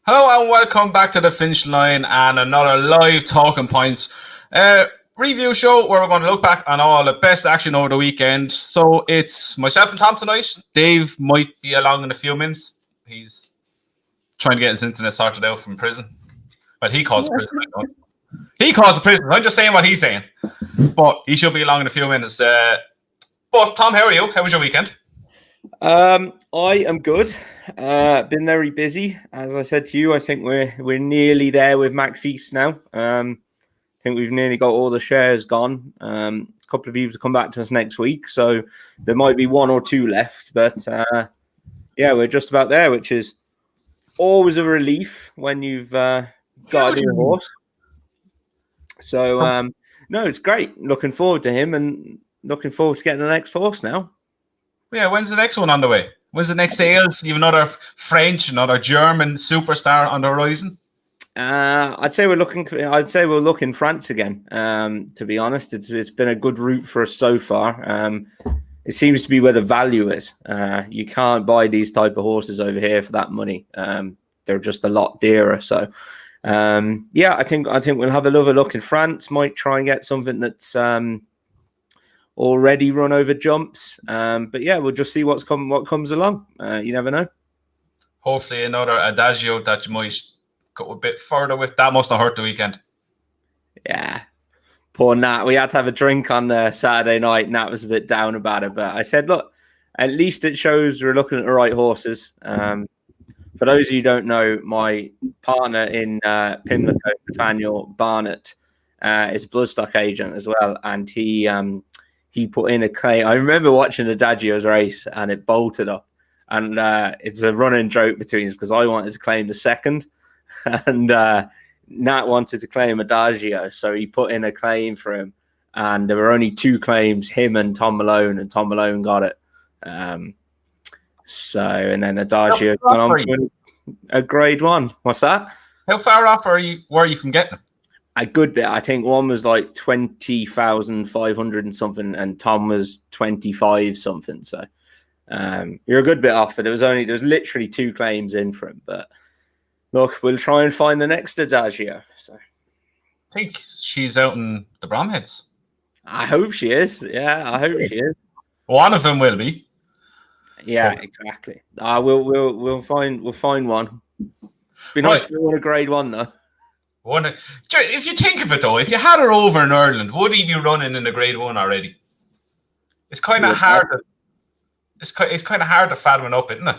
Hello and welcome back to the finish line and another live talking points review show where we're going to look back on all the best action over the weekend. So it's myself and Tom tonight. Dave might be along in a few minutes. He's trying to get his internet sorted out from prison. Well, he calls it prison. I don't. He calls it prison. I'm just saying what he's saying. But he should be along in a few minutes. But Tom, how are you? How was your weekend? I am good. Been very busy, as I said to you. I think we're nearly there with McFeast now. I think we've nearly got all the shares gone. A couple of people to come back to us next week, so there might be one or two left. But yeah, we're just about there, which is always a relief when you've got a new horse. So no, it's great. Looking forward to him and looking forward to getting the next horse now. Yeah, when's the next one on the way? When's the next sales? You have another French, another German superstar on the horizon? I'd say we'll look in France again. To be honest, it's been a good route for us so far. It seems to be where the value is. You can't buy these type of horses over here for that money. They're just a lot dearer. So yeah, I think we'll have another look in France. Might try and get something that's already run over jumps, but yeah, we'll just see what comes along. You never know. Hopefully another Adagio that you might go a bit further with. That must have hurt the weekend. Yeah, poor Nat. We had to have a drink on the Saturday night. Nat was a bit down about it, but I said, look, at least it shows we're looking at the right horses. For those of you who don't know, my partner in Pimlico, Nathaniel Barnett, is a bloodstock agent as well, and he put in a claim. I remember watching the Adagio's race and it bolted up. And it's a running joke between us because I wanted to claim the second and Nat wanted to claim Adagio. So he put in a claim for him. And there were only two claims, him and Tom Malone got it. So, and then Adagio got on to a grade one. What's that? How far off were you from getting it? A good bit. I think one was like 20,500 and something, and Tom was 25 something. So you're a good bit off, but there's literally two claims in for him. But look, we'll try and find the next Adagio. So I think she's out in the Bromheads. I hope she is. Yeah, I hope she is. One of them will be. Yeah, exactly. We'll find one. Be nice to win a grade one though. If you think of it though, if you had her over in Ireland, would he be running in a grade one already? It's kind of hard. It's kind of hard to fathom up, isn't it?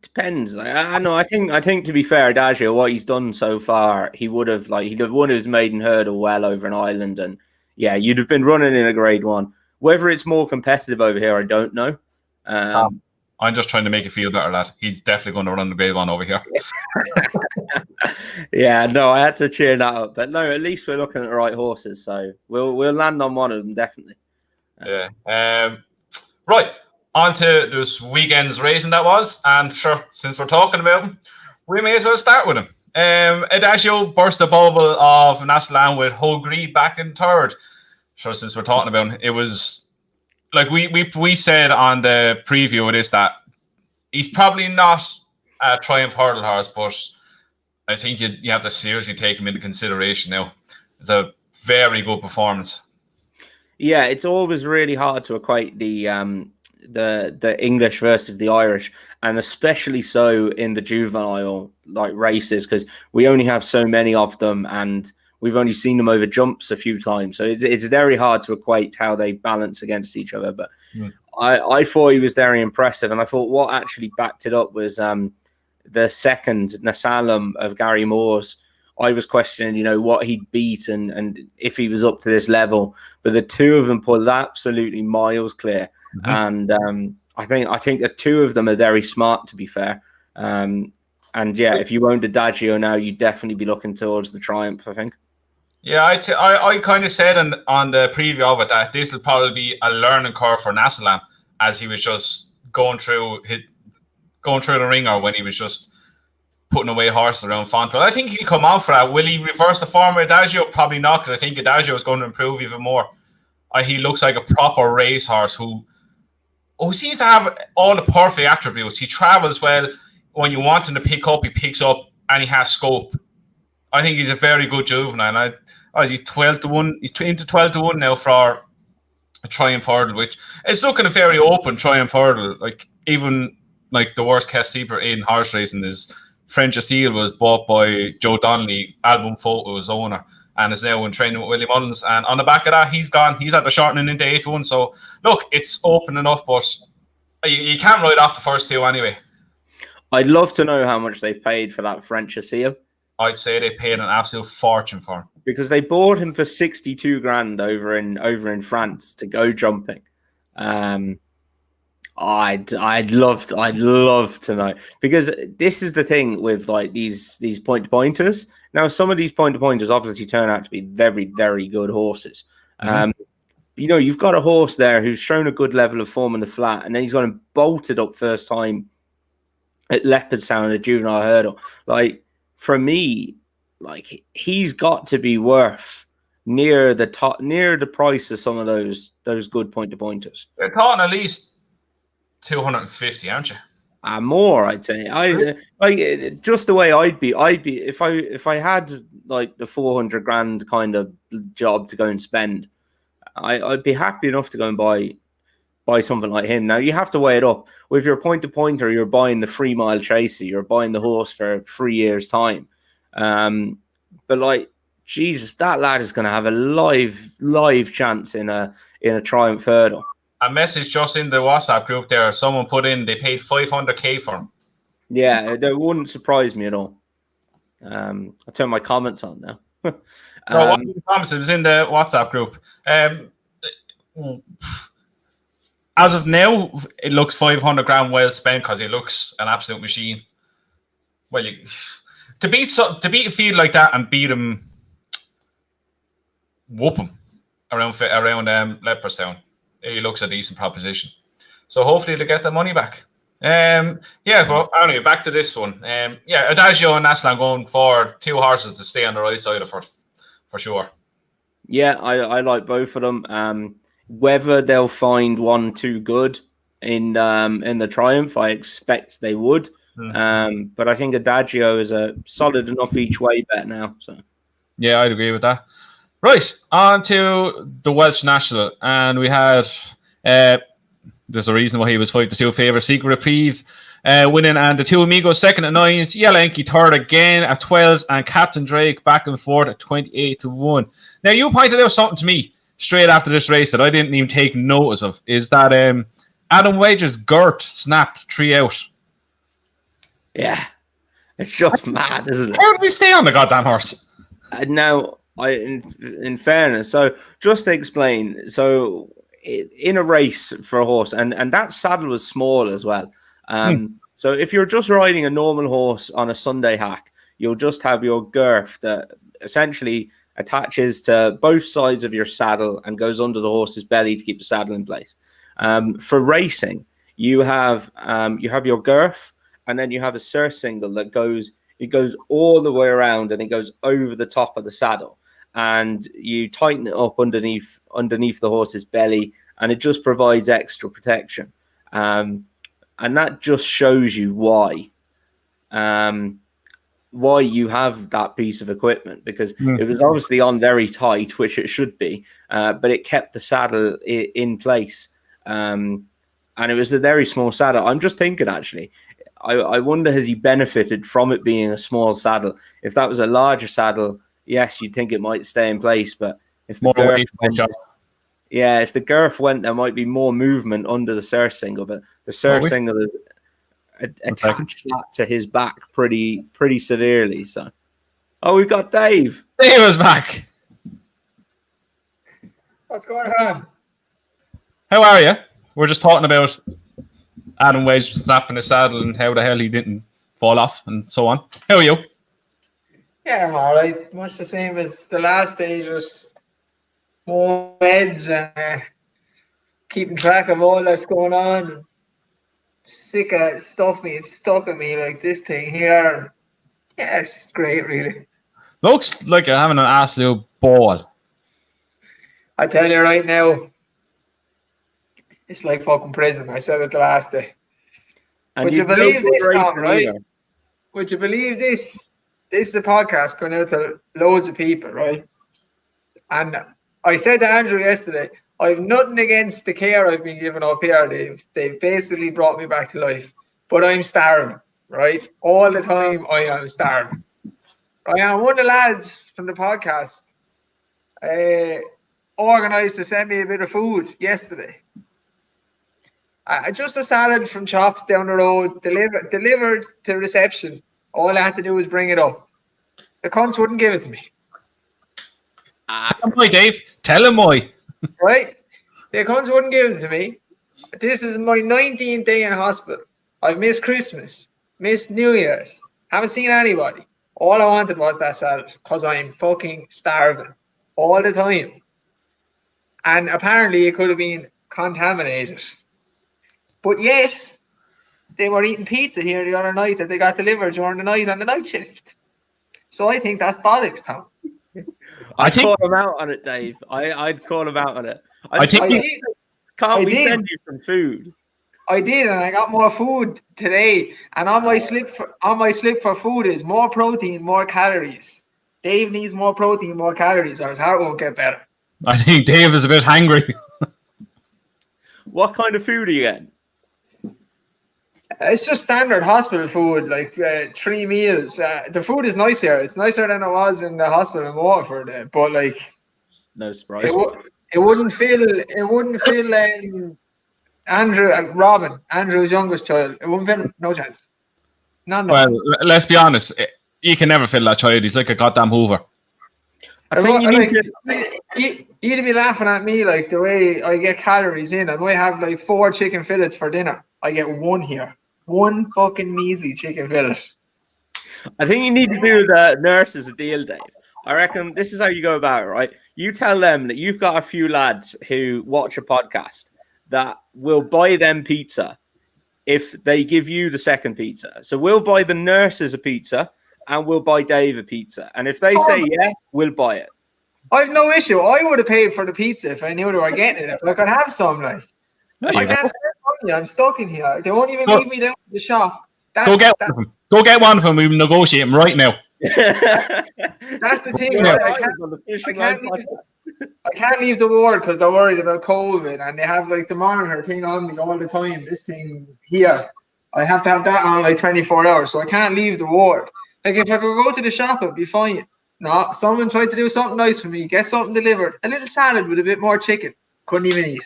Depends. I know. I think to be fair, Adagio, what he's done so far, he'd have won his maiden hurdle well over in Ireland, and yeah, you'd have been running in a grade one. Whether it's more competitive over here, I don't know. Tom, I'm just trying to make you feel better, lad. He's definitely going to run the grade one over here. Yeah, no, I had to cheer that up, but no, at least we're looking at the right horses, so we'll land on one of them definitely. Yeah. Right, on to this weekend's racing that was, and sure, since we're talking about him, we may as well start with him. Adagio burst the bubble of National with Hogri back in third. Sure, since we're talking about him, it was like we said on the preview of this that he's probably not a Triumph Hurdle horse, but I think you have to seriously take him into consideration now. It's a very good performance. Yeah, it's always really hard to equate the English versus the Irish, and especially so in the juvenile like races because we only have so many of them, and we've only seen them over jumps a few times. So it's very hard to equate how they balance against each other. But I thought he was very impressive, and I thought what actually backed it up was the second Nasalem of Gary Moore's. I was questioning, what he'd beat and if he was up to this level. But the two of them pulled absolutely miles clear. Mm-hmm. And I think the two of them are very smart, to be fair. And yeah, if you owned Adagio now, you'd definitely be looking towards the Triumph, I think. Yeah, I kind of said on the preview of it that this will probably be a learning curve for Nasalam as he was just going through the ringer when he was just putting away horses around Fontwell. I think he'll come on for that. Will he reverse the form of Adagio? Probably not, because I think Adagio is going to improve even more. He looks like a proper racehorse who seems to have all the perfect attributes. He travels well. When you want him to pick up, he picks up and he has scope. I think he's a very good juvenile. He's 12-1. He's into 12-1 now for a Triumph Hurdle, which is looking a very open Triumph Hurdle. Like even like the worst cast sleeper in horse racing is French Seal was bought by Joe Donnelly, Album Photo's owner, and is now in training with Willie Mullins. And on the back of that, he's gone. He's at the shortening into 8-1. So look, it's open enough, but you can't ride off the first two anyway. I'd love to know how much they paid for that French Seal. I'd say they paid an absolute fortune for him because they bought him for 62 grand over in France to go jumping. I'd love to know, because this is the thing with like these point-to-pointers. Now, some of these point-to-pointers obviously turn out to be very, very good horses. You've got a horse there who's shown a good level of form in the flat, and then he's gone and bolted up first time at Leopardstown at Juvenile Hurdle. Like, for me, like, he's got to be worth near the price of some of those good point-to-pointers. They're talking at least 250, aren't you? More, I'd say. Just the way I'd be if I had like the 400 grand kind of job to go and spend, I'd be happy enough to go and buy something like him. Now, you have to weigh it up. With your point-to-pointer, you're buying the 3 mile chaser. You're buying the horse for 3 years' time. But like, Jesus, that lad is going to have a live chance in a Triumph Hurdle. A message just in the WhatsApp group there. Someone put in they paid 500k for him. Yeah, that wouldn't surprise me at all. I'll turn my comments on now. One of the comments, it was in the WhatsApp group. As of now, it looks 500 grand well spent because he looks an absolute machine. Well, to beat a field like that and beat him, whoop him around Leopardstown, he looks a decent proposition. So hopefully they'll get the money back. But anyway, back to this one. Adagio and National going forward, 2 horses to stay on the right side of for sure. Yeah, I like both of them. Whether they'll find one too good in the Triumph, I expect they would. But I think Adagio is a solid enough each way bet now. So yeah, I'd agree with that. Right, on to the Welsh National, and we had there's a reason why he was 5-2 favourite. Secret Reprieve winning, and the 2 Amigos second at 9s, Yellow Enki third again at 12s, and Captain Drake back and forth at 28-1. Now, you pointed out something to me straight after this race that I didn't even take notice of, is that Adam Wager's girt snapped 3 out. Yeah, it's just mad, isn't it? How did he stay on the goddamn horse? Now, in fairness, so just to explain, so in a race for a horse, and that saddle was small as well. So if you're just riding a normal horse on a Sunday hack, you'll just have your girth that essentially attaches to both sides of your saddle and goes under the horse's belly to keep the saddle in place. For racing, you have your girth, and then you have a surcingle that goes all the way around and it goes over the top of the saddle, and you tighten it up underneath the horse's belly, and it just provides extra protection. And that just shows you why you have that piece of equipment, because it was obviously on very tight, which it should be, but it kept the saddle in place. And it was a very small saddle. I'm just thinking, actually, I wonder, has he benefited from it being a small saddle? If that was a larger saddle, yes, you'd think it might stay in place, but if the girth went, there might be more movement under the surcingle, but the surcingle attached that to his back pretty severely. So, we've got Dave. Dave is back. What's going on? How are you? We're just talking about Adam Wage snapping his saddle and how the hell he didn't fall off and so on. How are you? Yeah, I'm all right. Much the same as the last day, just more meds and keeping track of all that's going on. Sick of stuff being stuck at me like this thing here. Yeah, it's great, really. Looks like you're having an absolute ball. I tell you right now, it's like fucking prison. I said it the last day. And would you believe this, Tom, right? Would you believe this? this is a podcast going out to loads of people, right? And I said to Andrew yesterday, I have nothing against the care I've been given up here. They've basically brought me back to life. But I'm starving, right? All the time I am starving. Right? And one of the lads from the podcast organised to send me a bit of food yesterday. Just a salad from Chops down the road, delivered to reception. All I had to do was bring it up. The cunts wouldn't give it to me. Tell him why, Dave. Tell him why. Right? The cunts wouldn't give it to me. This is my 19th day in hospital. I've missed Christmas, missed New Year's, haven't seen anybody. All I wanted was that salad because I'm fucking starving all the time. And apparently it could have been contaminated. But yet, they were eating pizza here the other night that they got delivered during the night on the night shift. So I think that's bollocks, Tom. I'd call him out on it, Dave. I'd call him out on it. Can't we send you some food? I did, and I got more food today. And on my slip for food is more protein, more calories. Dave needs more protein, more calories, or his heart won't get better. I think Dave is a bit hungry. What kind of food are you getting? It's just standard hospital food, like 3 meals. The food is nice here. It's nicer than it was in the hospital in Waterford. But like, no surprise. It wouldn't fill Robin, Andrew's youngest child. It wouldn't fill him. No chance. No. Well, let's be honest. You can never fill that child. He's like a goddamn Hoover. I think you'd be laughing at me like the way I get calories in. I might have like 4 chicken fillets for dinner. I get 1 here. 1 fucking measly chicken fillet. I think you need to do the nurses a deal, Dave. I reckon this is how you go about it, right? You tell them that you've got a few lads who watch a podcast that will buy them pizza if they give you the second pizza. So we'll buy the nurses a pizza and we'll buy Dave a pizza. And if they say yeah, we'll buy it. I've no issue. I would have paid for the pizza if I knew they were getting it. If I could have some, like. I can't spend money. I'm stuck in here. They won't even leave me down to the shop. Go get one of them. Go get one of them. We'll negotiate them right now. That's the thing. Right? I can't leave the ward because they're worried about COVID and they have like the monitor thing on me all the time. This thing here, I have to have that on like 24 hours, so I can't leave the ward. Like if I could go to the shop, it'd be fine. No, someone tried to do something nice for me. Get something delivered. A little salad with a bit more chicken. Couldn't even eat.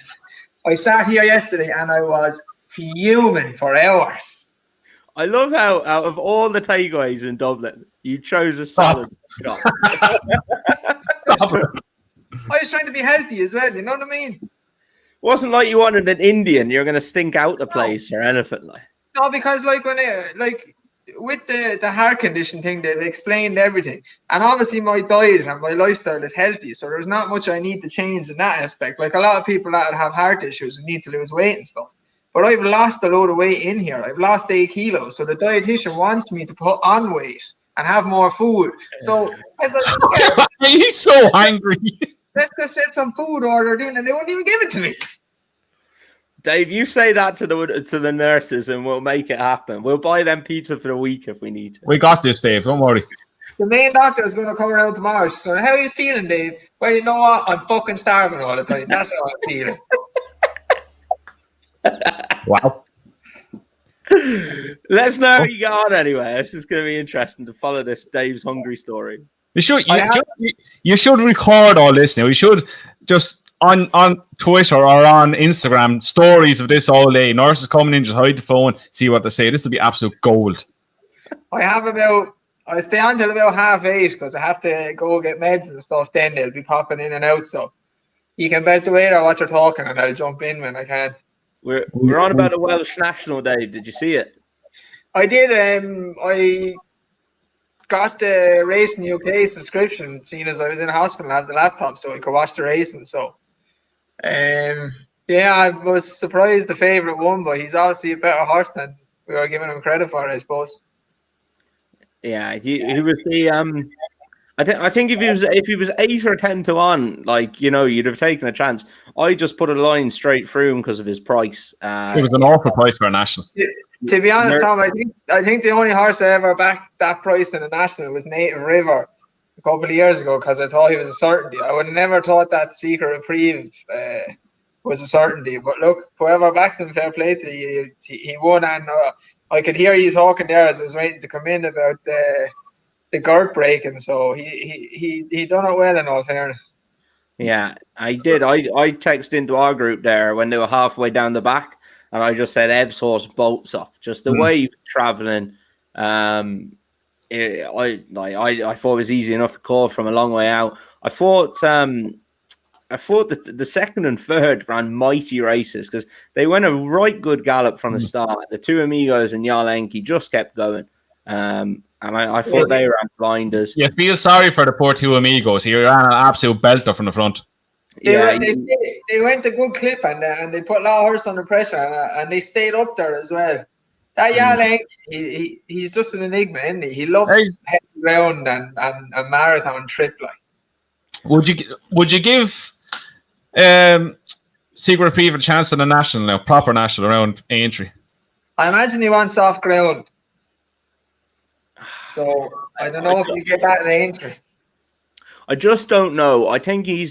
I sat here yesterday and I was fuming for hours. I love how out of all the takeaways in Dublin, you chose a salad shop. I was trying to be healthy as well, you know what I mean? It wasn't like you wanted an Indian, you're going to stink out the place or anything like. No, because like when with the heart condition thing, they've explained everything. And obviously my diet and my lifestyle is healthy, so there's not much I need to change in that aspect. Like a lot of people that have heart issues and need to lose weight and stuff. But I've lost a load of weight in here. I've lost 8 kilos. So the dietitian wants me to put on weight and have more food. So I was like, yeah, he's so angry. Let's just set some food ordered in, and they won't even give it to me. Dave, you say that to the nurses and we'll make it happen. We'll buy them pizza for a week if we need to. We got this, Dave. Don't worry. The main doctor is going to come around tomorrow. She's going, how are you feeling, Dave? Well, you know what? I'm fucking starving all the time. That's how I'm feeling. Wow. Let's know how you get on anyway. This is going to be interesting to follow this Dave's hungry story. You should record all this now. You should just on Twitter or on Instagram stories of this all day. Nurses coming in, just hide the phone, see what they say. This will be absolute gold. I stay on till about 8:30 because I have to go get meds and stuff. Then they'll be popping in and out. So you can bet the way or what you're talking, and I'll jump in when I can. We're on about the Welsh National, Dave. Did you see it? I did. I got the Racing UK subscription, seeing as I was in hospital and have the laptop, so I could watch the racing. So, yeah, I was surprised the favourite won, but he's obviously a better horse than we were giving him credit for, I suppose. Yeah, he was the I think if he was 8 or 10 to 1, like, you know, you'd have taken a chance. I just put a line straight through him because of his price. It was an awful price for a national. To be honest, Tom, I think the only horse I ever backed that price in the National was Native River a couple of years ago because I thought he was a certainty. I would have never thought that Secret Reprieve was a certainty. But look, whoever backed him, fair play to you, he won. And I could hear you talking there as I was waiting to come in about the girth breaking. So he done it well in all fairness. Yeah, I did. I texted into our group there when they were halfway down the back, and I just said Ev's horse bolts up. Just the way he was traveling, I thought it was easy enough to call from a long way out. I thought that the second and third ran mighty races because they went a right good gallop from the start. The two Amigos and Yalenki just kept going. And I thought they ran blinders. You feel sorry for the poor two Amigos. He ran an absolute belter from the front. They went a good clip and they put a lot of horse under pressure and they stayed up there as well. That Yalenki, he's just an enigma, isn't he? He loves heavy ground and a marathon trip like. Would you give Secret Reprieve a chance in the National now, proper National around Aintree? I imagine he wants soft ground. So I don't know if you get that in Aintree. I just don't know. I think you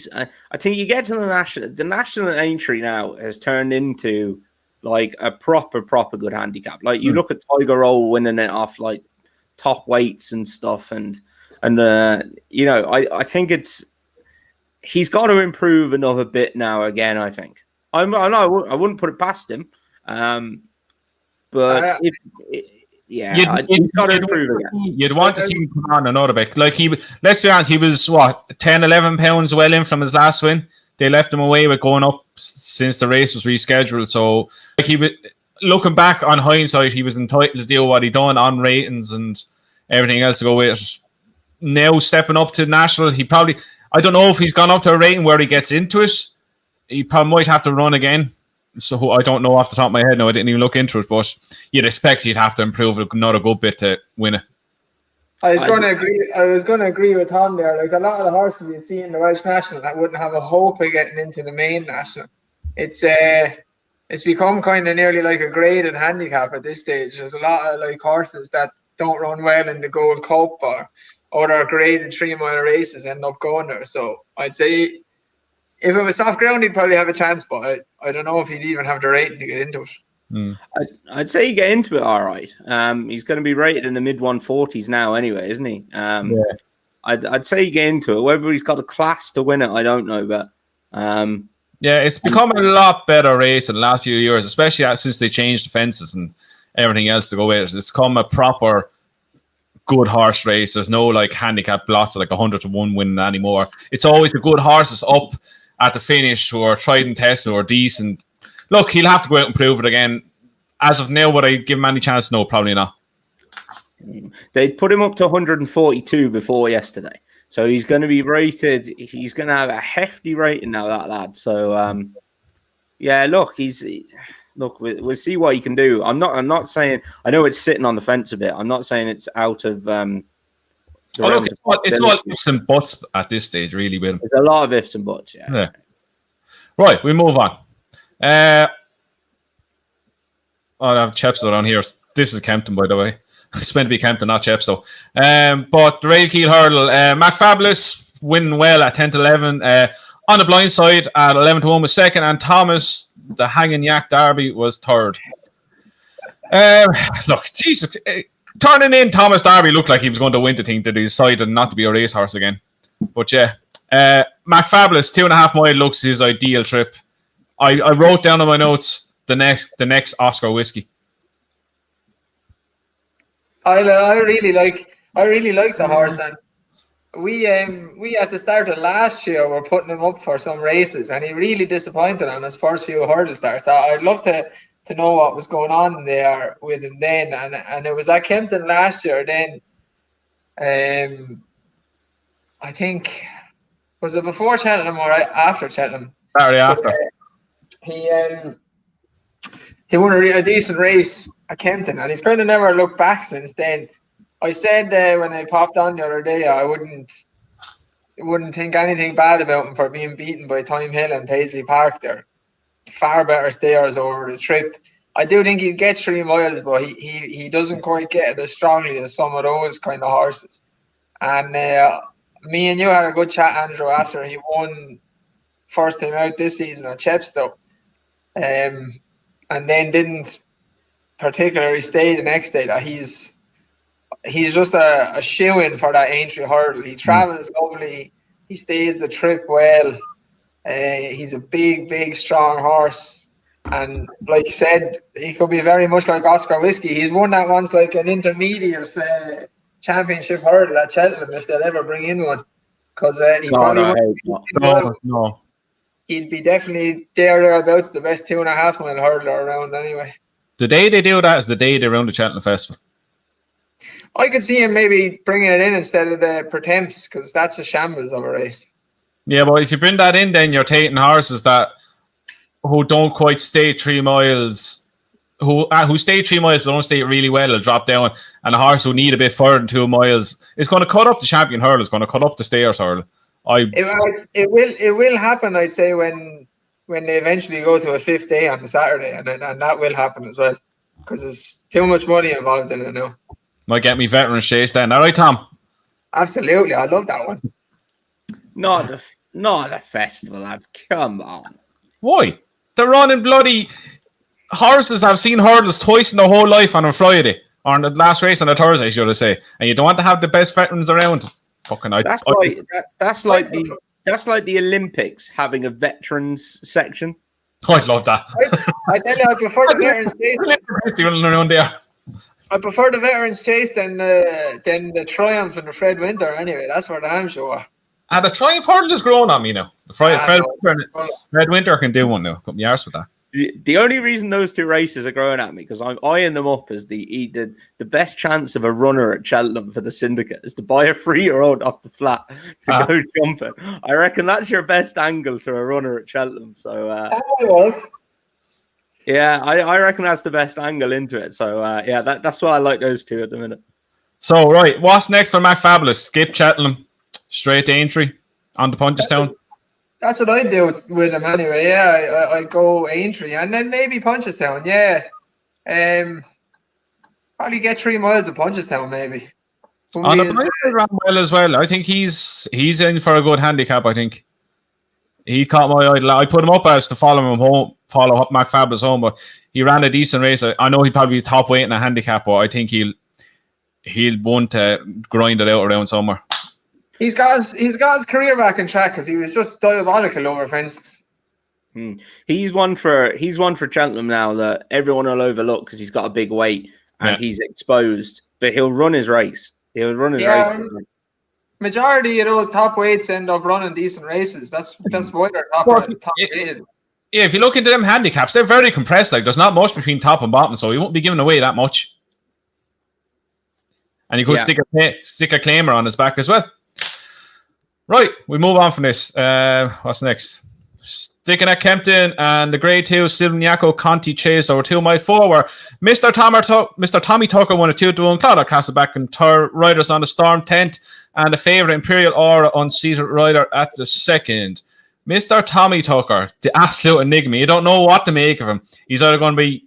get to the National Aintree now has turned into like a proper good handicap. Like you look at Tiger Roll winning it off like top weights and stuff, and I think he's got to improve another bit now again. I think I wouldn't put it past him, but he's got to improve again. You'd want to see him come on another bit. Like let's be honest, he was 10, 11 pounds well in from his last win. They left him away with going up since the race was rescheduled. So looking back on hindsight, he was entitled to do what he done on ratings and everything else to go with it. Now stepping up to National, I don't know if he's gone up to a rating where he gets into it. He probably might have to run again. So I don't know off the top of my head. No, I didn't even look into it, but you'd expect he'd have to improve another good bit to win it. I was going to agree with Tom there. Like a lot of the horses you'd see in the Welsh National that wouldn't have a hope of getting into the main National. It's become kind of nearly like a graded handicap at this stage. There's a lot of like horses that don't run well in the Gold Cup or their graded 3-mile races end up going there. So I'd say if it was soft ground, he'd probably have a chance, but I don't know if he'd even have the rating to get into it. I'd say you get into it all right. He's going to be rated in the mid 140s now anyway, isn't he? I'd say you get into it. Whether he's got a class to win it, I don't know. But it's become a lot better race in the last few years, especially since they changed the fences and everything else to go with it. It's become a proper good horse race. There's no like handicap lots of like 100-1 winning anymore. It's always the good horses up at the finish who are tried and tested or decent. Look, he'll have to go out and prove it again. As of now, would I give him any chance? No, probably not. They put him up to 142 before yesterday. So he's going to be rated. He's going to have a hefty rating now, that lad. So, we'll see what he can do. I'm not saying, I know it's sitting on the fence a bit. I'm not saying it's out of... it's all ifs and buts at this stage, really, Will. There's a lot of ifs and buts, yeah. Right, we move on. I have Chepstow on here. This is Kempton, by the way. It's meant to be Kempton, not Chepstow. But the Rail Keel Hurdle, McFabulous winning well at 10-11. On the blind side at 11-1 was second, and Thomas, the Hanging Yak Derby, was third. Look, Jesus, turning in Thomas Darby looked like he was going to win the thing, that he decided not to be a racehorse again. But yeah, McFabulous 2.5 mile looks his ideal trip. I wrote down on my notes the next Oscar whiskey. I really like the horse, and we at the start of last year were putting him up for some races, and he really disappointed on his first few hurdle starts. I'd love to know what was going on there with him then, and it was at Kempton last year. Then, I think, was it before Cheltenham or after Cheltenham? Sorry, after. He won a decent race at Kempton, and he's kind of never looked back since then. I said when I popped on the other day, I wouldn't think anything bad about him for being beaten by Time Hill and Paisley Park. They're far better stayers over the trip. I do think he'd get 3 miles, but he doesn't quite get it as strongly as some of those kind of horses. And me and you had a good chat, Andrew, after he won first time out this season at Chepstow, and then didn't particularly stay the next day. That he's just a shoe-in for that Aintree Hurdle. He travels lovely. He stays the trip well. He's a big, strong horse. And like you said, he could be very much like Oscar Whiskey. He's won that once like an intermediate championship hurdle at Cheltenham, if they'll ever bring in one. Because he'd be definitely thereabouts the best 2.5 mile hurdler around anyway. The day they do that is the day they run the Cheltenham Festival. I could see him maybe bringing it in instead of the Pretemps, because that's a shambles of a race. Yeah, but if you bring that in, then you're taking horses who don't quite stay 3 miles, who stay 3 miles but don't stay really well, will drop down, and a horse who need a bit further than 2 miles is going to cut up the champion hurdle, is going to cut up the stayers hurdle. It will happen, I'd say, when they eventually go to a 5th day on the Saturday, and that will happen as well, because there's too much money involved in it now. Might get me Veterans Chase then. All right, Tom? Absolutely, I love that one. Not a festival, lads. Come on. Why? They're running bloody horses. I've seen hurdles twice in their whole life on a Friday, or on the last race on a Thursday, should I say? And you don't want to have the best veterans around. That's like the Olympics having a veterans section. I'd love that. I tell you, I prefer the veterans chase. I prefer the veterans chase than the Triumph and the Fred Winter. Anyway, that's where the ham show are. And the Triumph hurdle is growing on me now. Fred Winter can do one now. Cut me arse with that. The only reason those two races are growing at me, because I'm eyeing them up as the best chance of a runner at Cheltenham for the Syndicate is to buy a 3-year-old off the flat to go jumping. I reckon that's your best angle to a runner at Cheltenham. So yeah, I reckon that's the best angle into it. So that's why I like those two at the minute. So right, what's next for McFabulous? Skip Cheltenham, straight to Aintree, on to Punchestown. That's what I do with him anyway. Yeah, I go Aintree and then maybe Punchestown. Yeah, probably get 3 miles of Punchestown maybe. On the bike ran well as well. I think he's in for a good handicap. I think he caught my eye. I put him up as to follow up McFabulous home, but he ran a decent race. I know he'd probably be top weight in a handicap, but I think he'll want to grind it out around somewhere. He's got his career back in track because he was just diabolical over fences. He's one for Cheltenham now that everyone will overlook because he's got a big weight and he's exposed. But he'll run his race. He'll run his race. Majority of those top weights end up running decent races. That's why they're top weighted. Yeah, if you look into them handicaps, they're very compressed. Like there's not much between top and bottom, so he won't be giving away that much. And he could stick a claimer on his back as well. Right, we move on from this. What's next? Sticking at Kempton and the Grade 2 Silviniaco Conti Chase over 2 mile 4, where Mr. Tommy Tucker won a 2-1. Clodagh Castleback and third, riders on the Storm 10th, and the favourite Imperial Aura unseated rider at the second. Mr. Tommy Tucker, the absolute enigma. You don't know what to make of him. He's either going to be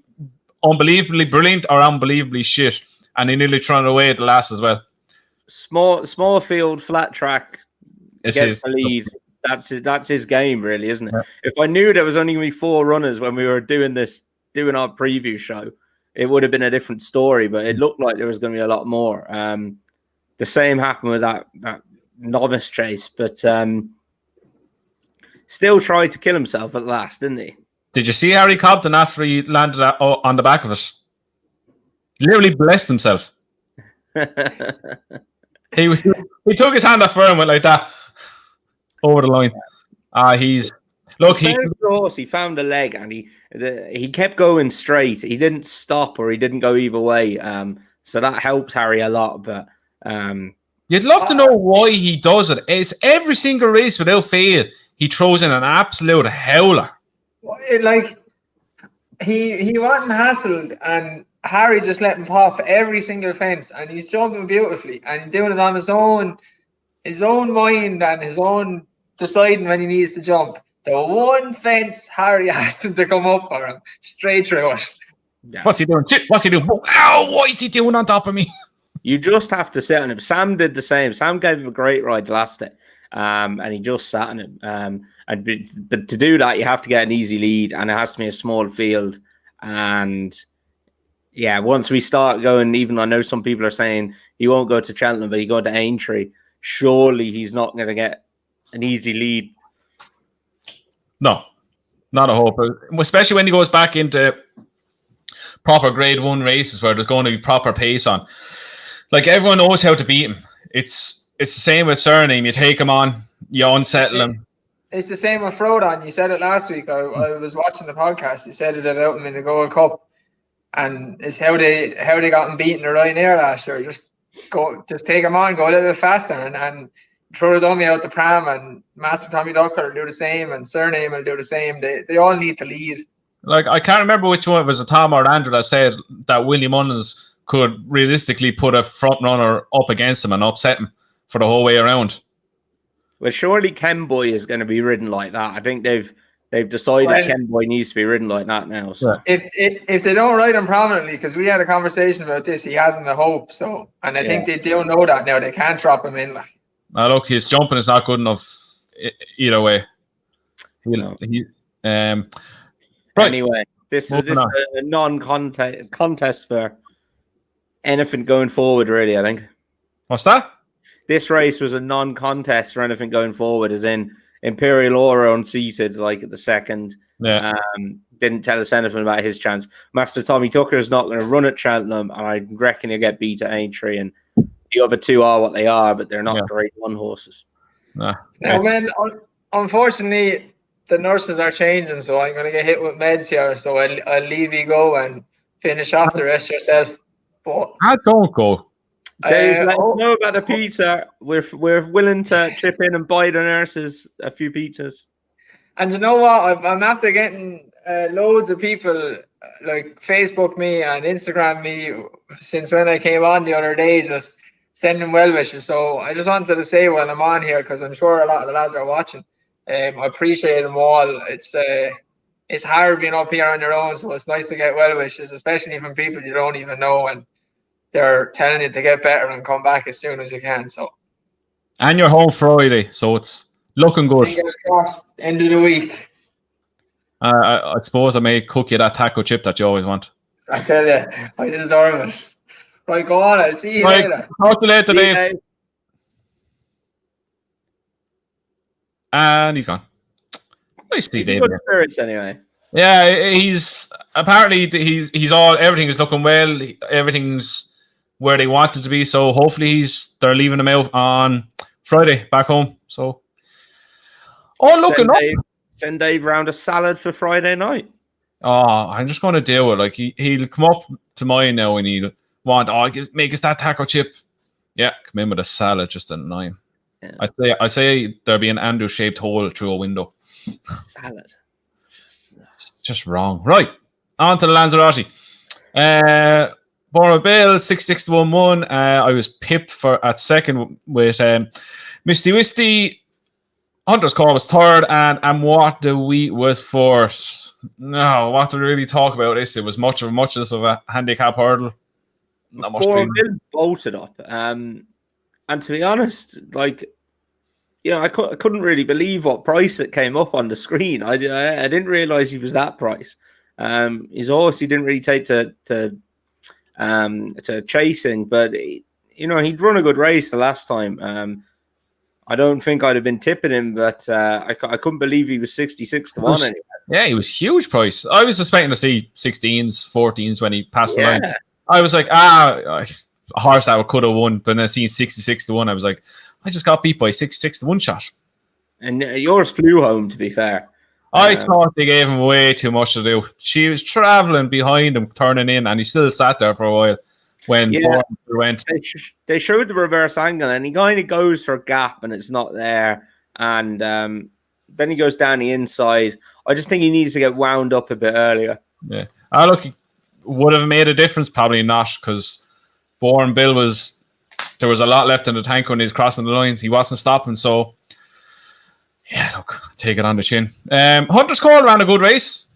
unbelievably brilliant or unbelievably shit, and he nearly thrown away at the last as well. Small field, flat track. Gets the lead. That's his game, really, isn't it? Yeah. If I knew there was only going to be 4 runners when we were doing our preview show, it would have been a different story. But it looked like there was going to be a lot more. The same happened with that novice chase, but still tried to kill himself at last, didn't he? Did you see Harry Cobden after he landed on the back of it? Literally blessed himself. He took his hand off for and went like that. Over the line. He found a leg and he kept going straight. He didn't stop or he didn't go either way. So that helped Harry a lot. But you'd love to know why he does it. It's every single race without fail. He throws in an absolute howler. Like he wasn't hassled, and Harry just let him pop every single fence, and he's jumping beautifully, and he's doing it on his own mind and his own deciding when he needs to jump. The one fence Harry asked him to come up for him, straight through it. Yeah. What's he doing? What's he doing? Ow! What is he doing on top of me? You just have to sit on him. Sam did the same. Sam gave him a great ride last day, and he just sat on him. But to do that, you have to get an easy lead, and it has to be a small field. And yeah, once we start going, even I know some people are saying he won't go to Cheltenham, but he go to Aintree. Surely he's not going to get an easy lead. No, not a hope. Especially when he goes back into proper Grade 1 races where there's going to be proper pace on. Like, everyone knows how to beat him. It's the same with Surname. You take him on, you unsettle him. It's the same with Frodon. You said it last week. I was watching the podcast. You said it about him in the Gold Cup, and it's how they got him beaten the Ryanair last year. Just take him on, go a little bit faster, and throw the dummy out the pram. And Master Tommy Ducker will do the same, and Surname will do the same. They all need to lead. Like, I can't remember which one it was, a Tom or Andrew that said that Willie Mullins could realistically put a front runner up against him and upset him for the whole way around. Well, surely Ken Boy is going to be ridden like that. I think they've decided Ken Boy needs to be ridden like that now. So if they don't ride him prominently, because we had a conversation about this, he hasn't a hope. So, and I think they do know that now. They can't drop him in. Like, look, his jumping is not good enough either way. Right. Anyway, this is a non-contest for anything going forward, really, I think. What's that? This race was a non-contest for anything going forward, as in Imperial Aura unseated, like at the second. Yeah. Didn't tell us anything about his chance. Master Tommy Tucker is not going to run at Cheltenham, and I reckon he'll get beat at Aintree. And the other two are what they are, but they're not Grade 1 horses. Now, man, unfortunately, the nurses are changing, so I'm going to get hit with meds here. So I'll leave you go and finish off the rest yourself. But I don't go. Dave, let us know about the pizza. We're willing to chip in and buy the nurses a few pizzas. And you know what? I'm after getting loads of people like Facebook me and Instagram me since when I came on the other day, just sending well wishes. So I just wanted to say while I'm on here, because I'm sure a lot of the lads are watching. I appreciate them all. It's hard being up here on your own, so it's nice to get well wishes, especially from people you don't even know, and they're telling you to get better and come back as soon as you can. So, and you're home Friday, so it's looking good. Fingers crossed, end of the week. I suppose I may cook you that taco chip that you always want. I tell you, I deserve it. Right, go on. I'll see you later. Talk to you later, Dave. And he's gone. Nice to see Dave. Good spirits, anyway. Yeah, he's apparently he's everything is looking well. Everything's where they want it to be. So hopefully they're leaving him out on Friday back home. So looking up. Send Dave round a salad for Friday night. I'm just going to deal with he'll come up to mine now and he'll want make us that taco chip. Yeah, come in with a salad just at 9. Yeah. I say there'll be an Andrew shaped hole through a window. Salad. Just wrong. Right. On to the Lanzarote. Born Bill, 6-6-1-1. I was pipped at second with Misty Wisty. Hunter's Call was third, and What the Wheat was fourth. No, what to really talk about this? It was much of a handicap hurdle. Not much. Bill bolted up. And to be honest, I couldn't really believe what price it came up on the screen. I didn't realize he was that price. His horse he didn't really take to chasing, but he'd run a good race the last time. I don't think I'd have been tipping him, but I couldn't believe he was 66-1 anyway. Yeah, he was huge price. I was expecting to see 16s, 14s when he passed the line. I was like, a horse that could have won, but then I seen 66-1. I was like, I just got beat by 6-1 shot. And yours flew home, to be fair. I thought they gave him way too much to do. She was traveling behind him, turning in, and he still sat there for a while when went. They showed the reverse angle, and he kind of goes for a gap, and it's not there. And then he goes down the inside. I just think he needs to get wound up a bit earlier. Yeah. Look, would have made a difference, probably not, because Born Bill there was a lot left in the tank when he was crossing the lines. He wasn't stopping, so yeah, look, take it on the chin. Hunter's Call ran a good race.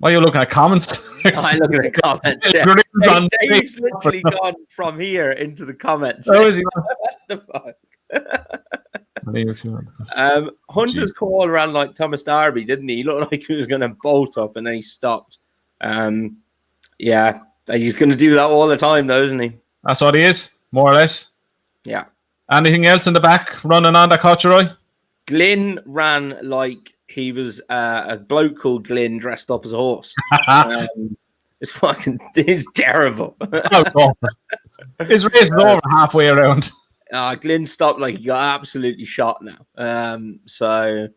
Why are you looking at comments? I look at the comments. Yeah. Grins on Dave's literally gone from here into the comments. Oh, is he? What the fuck? Jeez. Hunter's call ran like Thomas Darby, didn't he? He looked like he was going to bolt up and then he stopped. Yeah, he's going to do that all the time, though, isn't he? That's what he is, more or less. Yeah. Anything else in the back running on that caught your eye? Glyn ran like he was a bloke called Glyn dressed up as a horse. It's terrible. Oh, God. His race is over halfway around. Glyn stopped like he got absolutely shot now. So,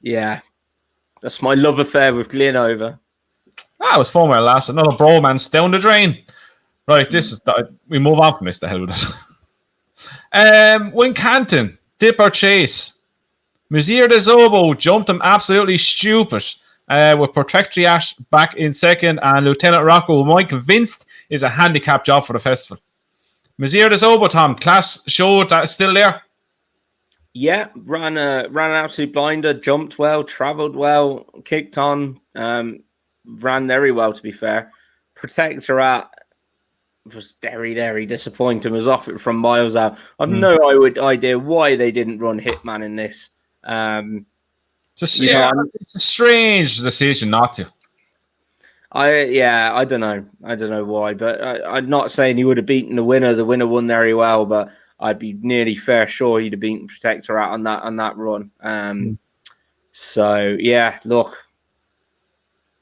yeah, that's my love affair with Glyn over. It was fun while it lasted. Another bromance down the drain. Right, we move on from this, the hell with it. Wincanton, Dipper Chase. Muzier de Zobo jumped him absolutely stupid with Protectory Ash back in second, and Lieutenant Rocco, who I'm convinced is a handicap job for the festival. Muzier de Zobo, Tom, class showed that it's still there. Yeah, ran an absolute blinder, jumped well, travelled well, kicked on, ran very well, to be fair. Protectorate was very, very disappointing. Was off it from miles out. I've no idea why they didn't run Hitman in this. It's a strange decision not to. I don't know. I don't know why, but I'm not saying he would have beaten the winner. The winner won very well, but I'd be nearly fair sure he'd have beaten Protectorate on that run. So yeah, look.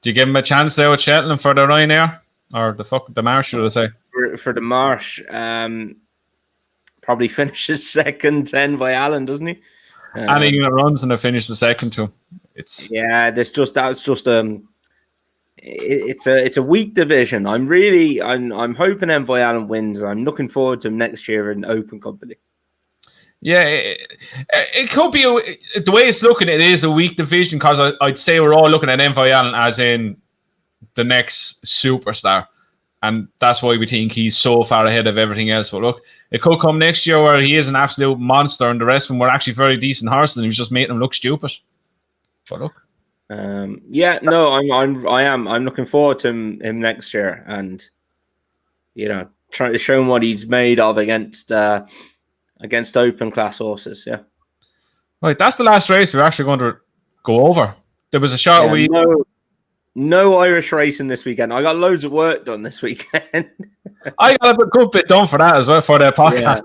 Do you give him a chance there with Cheltenham for the Ryanair or the Marsh? Should I say for the Marsh? Probably finishes second, 10 by Allen, doesn't he? Anything that runs and they finish the second too. It's a weak division. I'm hoping Envoy Allen wins. I'm looking forward to him next year in open company. Yeah, it could be the way it's looking. It is a weak division because I'd say we're all looking at Envoy Allen as in the next superstar, and that's why we think he's so far ahead of everything else. But look, it could come next year where he is an absolute monster, and the rest of them were actually very decent horses, and he was just making them look stupid. But look. I'm looking forward to him next year, and trying to show him what he's made of against open class horses. Yeah, right. That's the last race we're actually going to go over. There was a short week. No Irish racing this weekend. I got loads of work done this weekend. I got a good bit done for that as well for the podcast.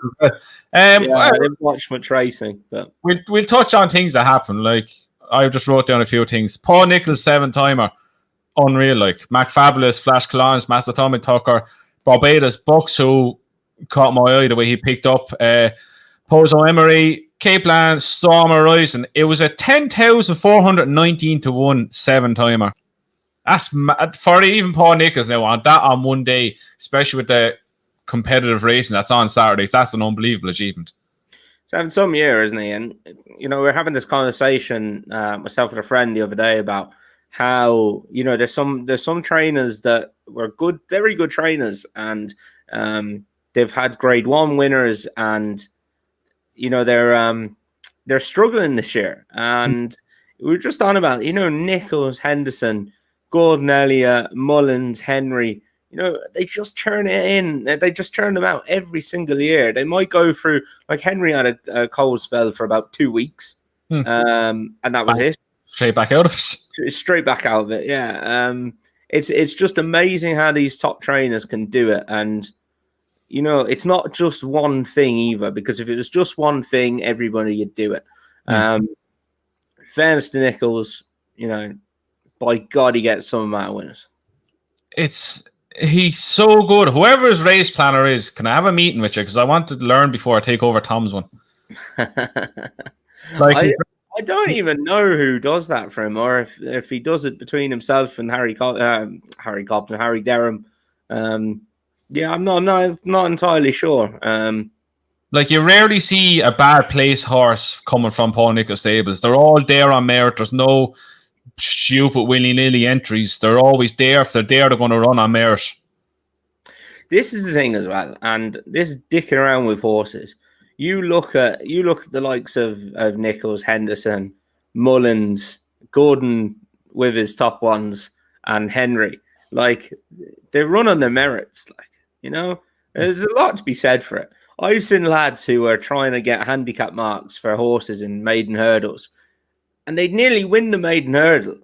I didn't watch much racing, but we'll touch on things that happen. Like I just wrote down a few things. Paul Nichols 7-timer, unreal. Like McFabulous, Flash Collins, Master Tommy Tucker, Barbados Bucks, who caught my eye the way he picked up. Pozo Emery, Cape Land, Storm Horizon. It was a 10,419 to 1 7-timer. That's for even Paul Nichols now on that on one day, especially with the competitive racing that's on Saturdays. That's an unbelievable achievement. He's having some year, isn't he? And we're having this conversation myself with a friend the other day about how there's some trainers that were good, very good trainers, and they've had Grade 1 winners, and they're struggling this year. And we were just on about Nichols, Henderson, Gordon Elliott, Mullins, Henry. They just churn it in. They just churn them out every single year. They might go through, like Henry had a cold spell for about 2 weeks, and that was it. Straight back out of it. Straight back out of it. Yeah. It's just amazing how these top trainers can do it, and it's not just one thing either. Because if it was just one thing, everybody would do it. Fairness to Nichols, by God, he gets some amount of winners. He's so good. Whoever his race planner is, can I have a meeting with you? Because I want to learn before I take over Tom's one. I don't even know who does that for him, or if he does it between himself and Harry Cobden, Harry Derham. I'm not entirely sure. You rarely see a bad place horse coming from Paul Nichols stables. They're all there on merit. There's no stupid willy-nilly entries. They're always there. If they're there, they're going to run on merit. This is the thing as well, and this is dicking around with horses. You look at the likes of Nichols, Henderson, Mullins, Gordon with his top ones, and Henry. Like, they run on their merits. Like, you know, there's a lot to be said for it. I've seen lads who are trying to get handicap marks for horses in maiden hurdles, and they'd nearly win the maiden hurdle,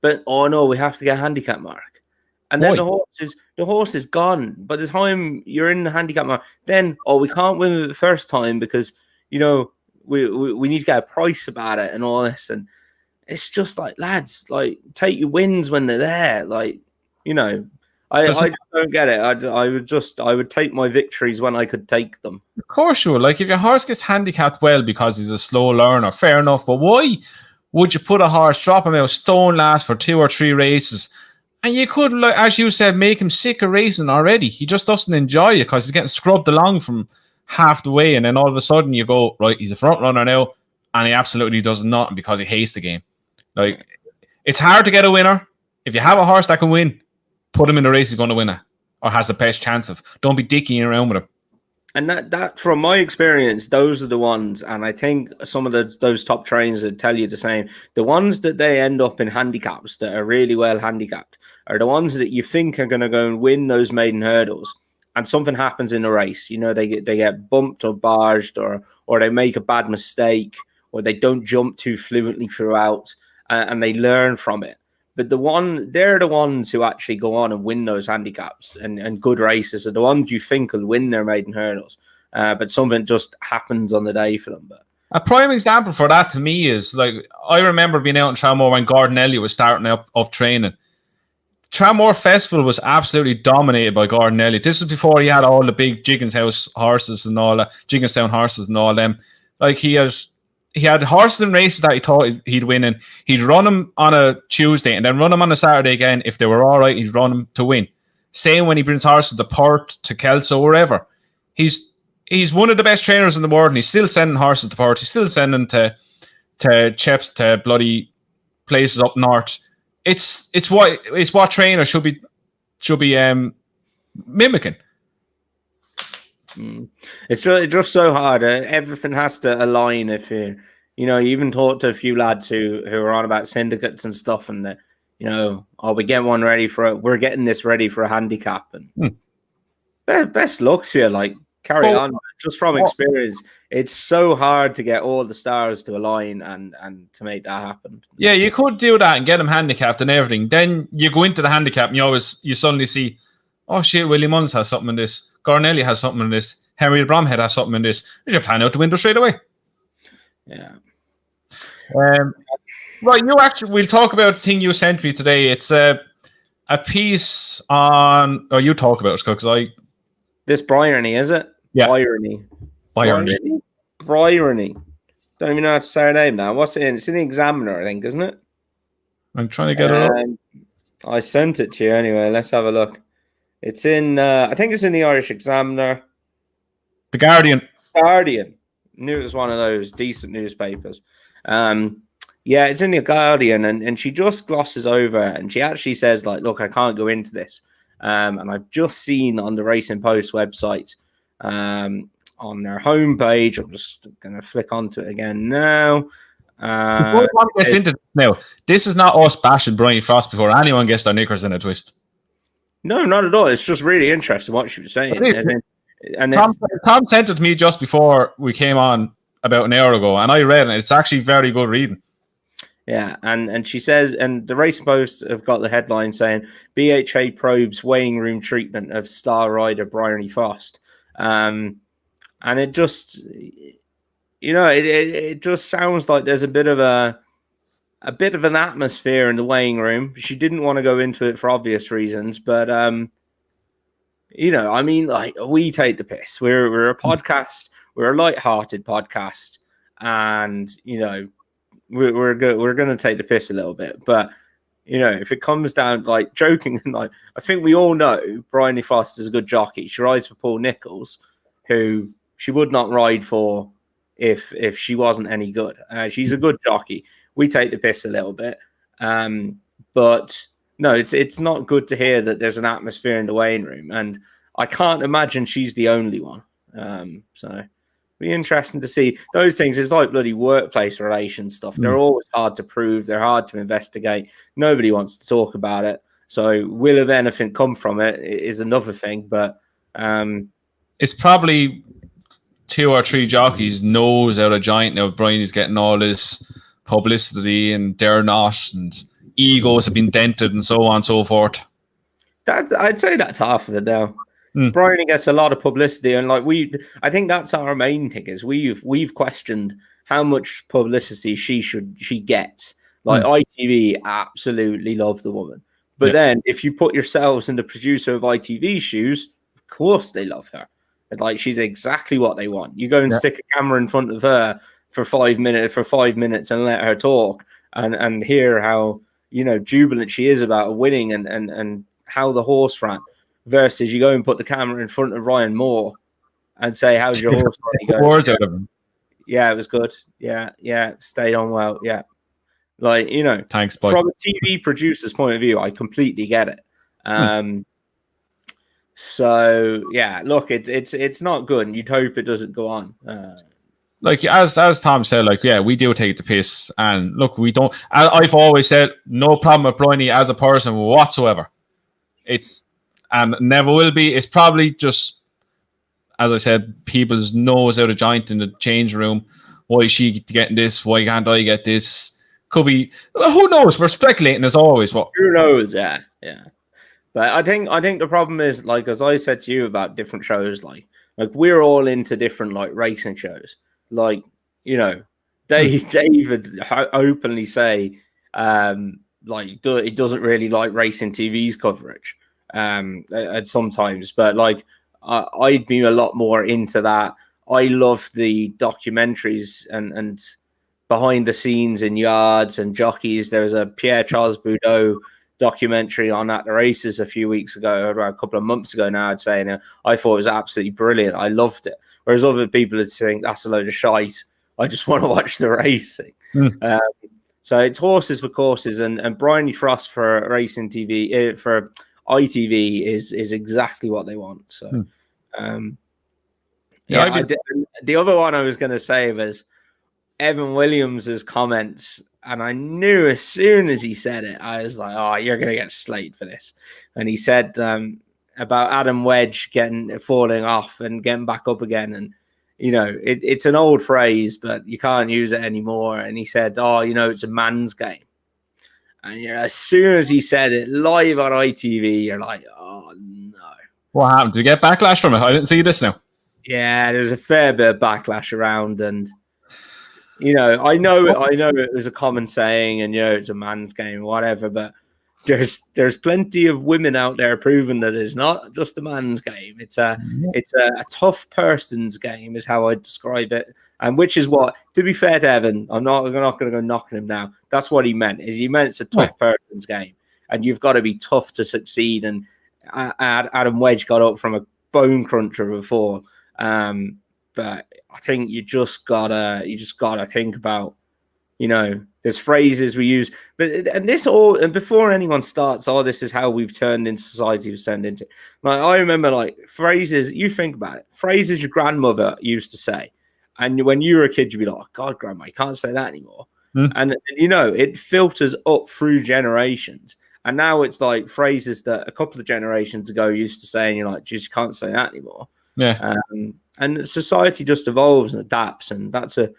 but oh no, we have to get a handicap mark. And then the horse is gone. By the time you're in the handicap mark, then we can't win it the first time because, you know, we need to get a price about it and all this. And it's just like, lads, like, take your wins when they're there. Like, you know, I just don't get it. I would take my victories when I could take them. Of course you would. Like, if your horse gets handicapped well because he's a slow learner, fair enough. But why would you put a horse, drop him out stone last for 2 or 3 races? And you could, like, as you said, make him sick of racing already. He just doesn't enjoy it because he's getting scrubbed along from half the way. And then all of a sudden you go, right, he's a front runner now. And he absolutely does nothing because he hates the game. Like, it's hard to get a winner. If you have a horse that can win, put him in the race he's going to win it, or has the best chance of. Don't be dickying around with him. And that from my experience, those are the ones, and I think some of those top trainers would tell you the same. The ones that they end up in handicaps that are really well handicapped are the ones that you think are going to go and win those maiden hurdles, and something happens in the race. You know, they get bumped or barged, or they make a bad mistake, or they don't jump too fluently throughout, and they learn from it. But they're the ones who actually go on and win those handicaps and good races are the ones you think will win their maiden hurdles. But something just happens on the day for them. But a prime example for that to me is, like, I remember being out in Tranmore when Gordon Elliott was starting up training. Tranmore Festival was absolutely dominated by Gordon Elliott. This is before he had all the big Jigginshouse horses and all that, Jigginstown horses and all them. Like, he had horses and races that he thought he'd win in. He'd run them on a Tuesday and then run them on a Saturday again. If they were all right, he'd run them to win. Same when he brings horses to Perth, to Kelso, wherever. He's one of the best trainers in the world, and he's still sending horses to Perth. He's still sending to Cheps, to bloody places up north. It's what trainers should be mimicking. It's just so hard. Everything has to align. If you even talk to a few lads who are on about syndicates and stuff, and we get one ready we're getting this ready for a handicap, and best luck to you. Like, carry on. Just from experience, it's so hard to get all the stars to align and to make that happen. Yeah, you could do that and get them handicapped and everything. Then you go into the handicap and you suddenly see, oh shit, Willie Mullins has something in this. Gordon Elliott has something in this. Henry Bromhead has something in this. There's your plan out the window straight away. Yeah. Right, we'll talk about the thing you sent me today. It's a piece on. Oh, you talk about it, because this Bryony, is it? Yeah. Bryony. Don't even know how to say her name now. What's it in? It's in the Examiner, I think, isn't it? I'm trying to get it up. I sent it to you anyway. Let's have a look. It's in, I think it's in the Irish Examiner. The Guardian. Knew it was one of those decent newspapers. Yeah, it's in the Guardian, and she just glosses over, and she actually says, like, look, I can't go into this. And I've just seen on the Racing Post website, on their homepage, I'm just going to flick onto it again now. This is not us bashing Brian Frost before anyone gets their knickers in a twist. No, not at all. It's just really interesting what she was saying. And Tom sent it to me just before we came on about an hour ago, and I read it. It's actually very good reading. Yeah, and she says, and the Racing Post have got the headline saying, BHA probes weighing room treatment of star rider Bryony Frost. And it just, it just sounds like there's a bit of an atmosphere in the weighing room. She didn't want to go into it for obvious reasons, but like, we take the piss. We're a podcast. We're a light-hearted podcast, and we're going to take the piss a little bit. But if it comes down, like, joking, like, I think we all know Bryony Frost is a good jockey. She rides for Paul Nicholls, who she would not ride for if she wasn't any good. She's a good jockey. We take the piss a little bit, but no, it's not good to hear that there's an atmosphere in the weighing room, and I can't imagine she's the only one. So it'll be interesting to see those things. It's like bloody workplace relations stuff. They're always hard to prove. They're hard to investigate. Nobody wants to talk about it. So will anything come from it is another thing, but it's probably 2 or 3 jockeys knows out of joint now. Bryony's getting all this publicity and they're not, and egos have been dented and so on and so forth. I'd say that's half of it now. Bryony gets a lot of publicity, and like I think that's our main thing is we've questioned how much publicity she gets. Like ITV absolutely love the woman, but then if you put yourselves in the producer of ITV's shoes, of course they love her. Like she's exactly what they want. You go and stick a camera in front of her for 5 minutes and let her talk and hear how jubilant she is about winning and how the horse ran. Versus you go and put the camera in front of Ryan Moore and say, "How's your horse?" Words out of him. Yeah, it was good. Yeah, stayed on well. Yeah, like thanks, boy. From a TV producer's point of view, I completely get it. So yeah, look, it's not good, and you'd hope it doesn't go on. Like as Tom said, like we do take the piss, and look, we don't. I've always said no problem with Bryony as a person whatsoever. It's and never will be. It's probably just, as I said, people's nose out of joint in the change room. Why is she getting this? Why can't I get this? Could be. Who knows? We're speculating as always. But who knows? Yeah. But I think the problem is, like as I said to you about different shows, like we're all into different like racing shows. Like David openly say like he doesn't really like racing TV's coverage. At sometimes, but like I'd be a lot more into that. I love the documentaries and behind the scenes in yards and jockeys. There's a Pierre Charles Boudot documentary on At the Races a few weeks ago, or a couple of months ago now, I'd say, and I thought it was absolutely brilliant. I loved it. Whereas other people would think that's a load of shite. I just want to watch the racing. So it's horses for courses, and Bryony Frost for racing TV for ITV is exactly what they want. So, the other one I was going to say was Evan Williams's comments, and I knew as soon as he said it, I was like, "Oh, you're going to get slayed for this." And he said about Adam Wedge falling off and getting back up again, and it's an old phrase, but you can't use it anymore. And he said, "Oh, it's a man's game." And as soon as he said it live on ITV, you're like, "Oh no!" What happened? Did you get backlash from it? I didn't see this now. Yeah, there's a fair bit of backlash around, and I know it was a common saying, and it's a man's game, whatever. But there's plenty of women out there proving that it's not just a man's game. It's a tough person's game, is how I describe it. And which is what, to be fair to Evan, I'm not going to go knocking him now. That's what he meant. He meant it's a tough person's game, and you've got to be tough to succeed. And Adam Wedge got up from a bone cruncher before, but I think you just gotta think about, there's phrases we use, and before anyone starts, this is how we've turned in society. We've turned into, like, I remember like phrases. You think about it, phrases your grandmother used to say, and when you were a kid, you'd be like, "Oh God, grandma, you can't say that anymore." And it filters up through generations, and now it's like phrases that a couple of generations ago used to say, and you're like, "Geez, you can't say that anymore." Yeah. And society just evolves and adapts, and that's a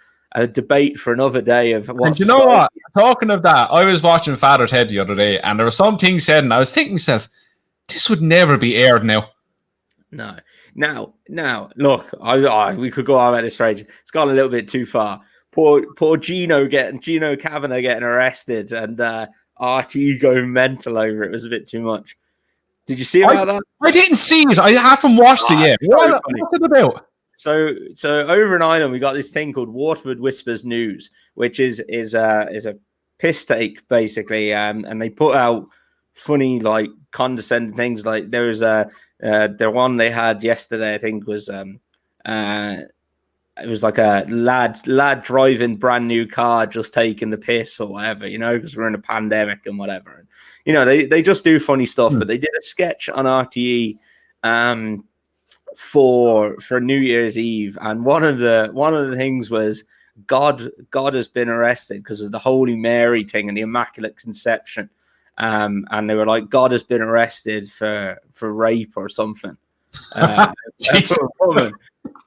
debate for another day of what. And you know what? Talking of that, I was watching Father Ted the other day, and there were some things said, and I was thinking to myself, this would never be aired now. No. Now, look, we could go on about this phrase. It's gone a little bit too far. Poor Gino Kavanagh getting arrested, and RT going mental over it was a bit too much. Did you see about that? I didn't see it. I haven't watched it yet. What's it about? So over in Ireland, we got this thing called Waterford Whispers News, which is a piss take basically, and they put out funny, like, condescending things. Like there was the one they had yesterday, I think, was it was like a lad driving brand new car, just taking the piss or whatever, because we're in a pandemic and whatever. And, they just do funny stuff. But they did a sketch on RTE for New Year's Eve, and one of the things was God has been arrested because of the Holy Mary thing and the Immaculate Conception. and they were like, God has been arrested for rape or something. For a woman.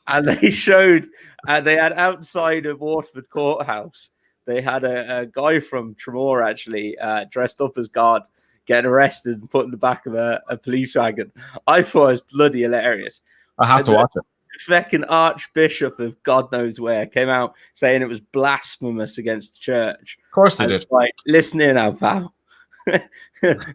And they showed, they had outside of Waterford Courthouse, they had a guy from Tremor actually dressed up as God getting arrested and put in the back of a police wagon. I thought it was bloody hilarious. I have to watch it. The fucking Archbishop of God knows where came out saying it was blasphemous against the church. Of course they did. Like, listen in now, pal.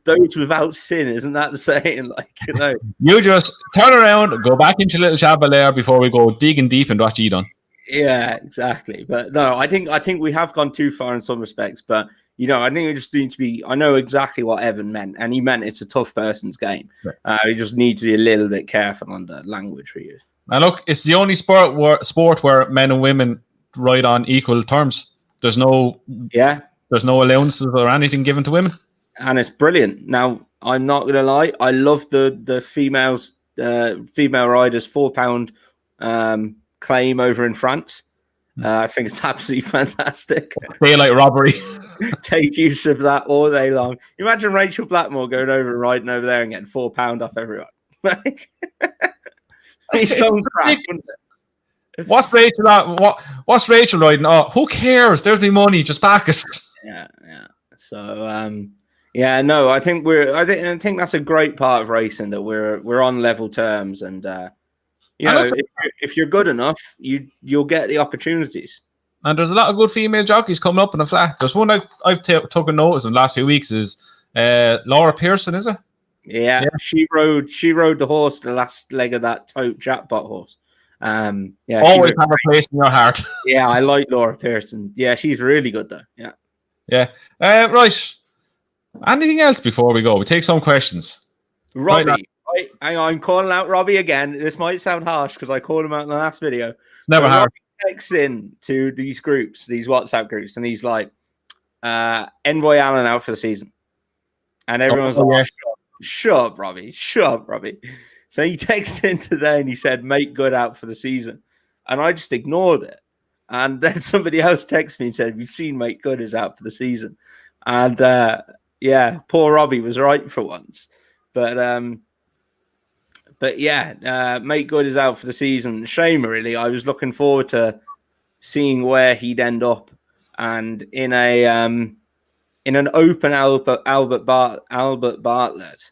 Those without sin, isn't that the saying? Like, you know, you just turn around, go back into Little Chabelair before we go digging deep into what you done. Yeah, exactly. But no, I think we have gone too far in some respects. But you know, I think we just need to be. I know exactly what Evan meant, and he meant it's a tough person's game. Right. You just need to be a little bit careful on the language we use. And look, it's the only sport where men and women ride on equal terms. There's no allowances or anything given to women. And it's brilliant. Now, I'm not going to lie. I love the female riders £4 claim over in France. I think it's absolutely fantastic. Daylight robbery. Take use of that all day long. Imagine Rachel Blackmore going over and riding over there and getting £4 off everyone. Like, What's Rachel riding? Oh, who cares? There's me money. Just back us. Yeah. So, yeah, no, I think that's a great part of racing, that we're on level terms, and you know, if you're good enough, you'll get the opportunities. And there's a lot of good female jockeys coming up in the flat. There's one I've taken notice in the last few weeks is Laura Pearson, is it? Yeah, she rode the horse, the last leg of that tote jackpot horse. Yeah, always have a place in your heart. Yeah, I like Laura Pearson. Yeah, she's really good though. Yeah. Right. Anything else before we go? We take some questions. Robbie, right, hang on, I'm calling out Robbie again. This might sound harsh because I called him out in the last video. Never harsh. Robbie takes in to these groups, these WhatsApp groups, and he's like, Envoy Allen out for the season. And everyone's like, shut up, Robbie. So he texted in today and he said, make good out for the season. And I just ignored it. And then somebody else texted me and said, we've seen make good is out for the season. And yeah, poor Robbie was right for once. But yeah, make good is out for the season. Shame, really. I was looking forward to seeing where he'd end up. And in an open Albert Bartlett,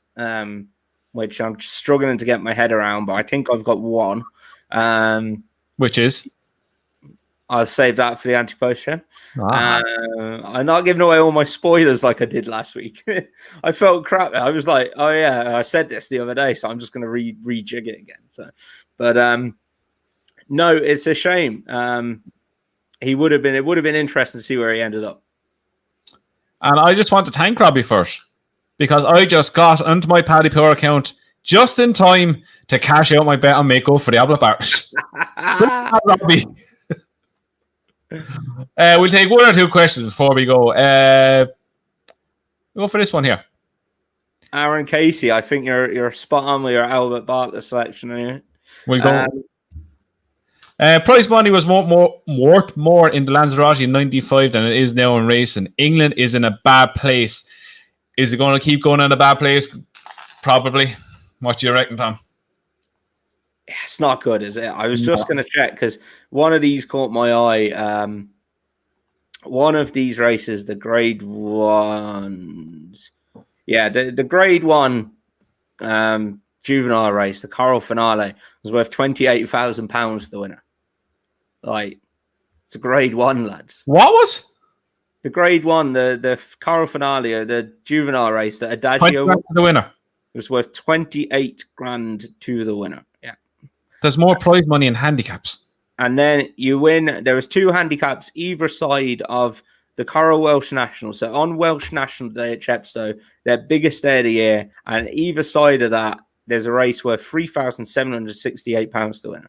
which I'm struggling to get my head around, but I think I've got one. Which is? I'll save that for the Ante-post show. I'm not giving away all my spoilers like I did last week. I felt crap. I was like, oh yeah, I said this the other day, so I'm just going to rejig it again. So, but no, it's a shame. It would have been interesting to see where he ended up. And I just want to thank Robbie first, because I just got onto my Paddy Power account just in time to cash out my bet on Make Up for the Albert Bartlett. Robbie. We'll take one or two questions before we go. We'll go for this one here. Aaron Casey, I think you're spot on with your Albert Bartlett selection here. We'll go. Prize money was worth more in the Lanzarote in 95 than it is now in racing. England is in a bad place. Is it going to keep going in a bad place? Probably. What do you reckon, Tom? It's not good, is it? I was just going to check because one of these caught my eye. One of these races, the grade ones. Yeah, the grade one juvenile race, the Coral Finale, was worth £28,000 to the winner. Like, it's a grade one, lads. What was? The grade one, the Coral Finale, the juvenile race, the Adagio. To the winner. It was worth 28 grand to the winner. Yeah. There's more prize money in handicaps. And then you win. There was two handicaps either side of the Coral Welsh National. So on Welsh National Day at Chepstow, their biggest day of the year. And either side of that, there's a race worth £3,768 to win.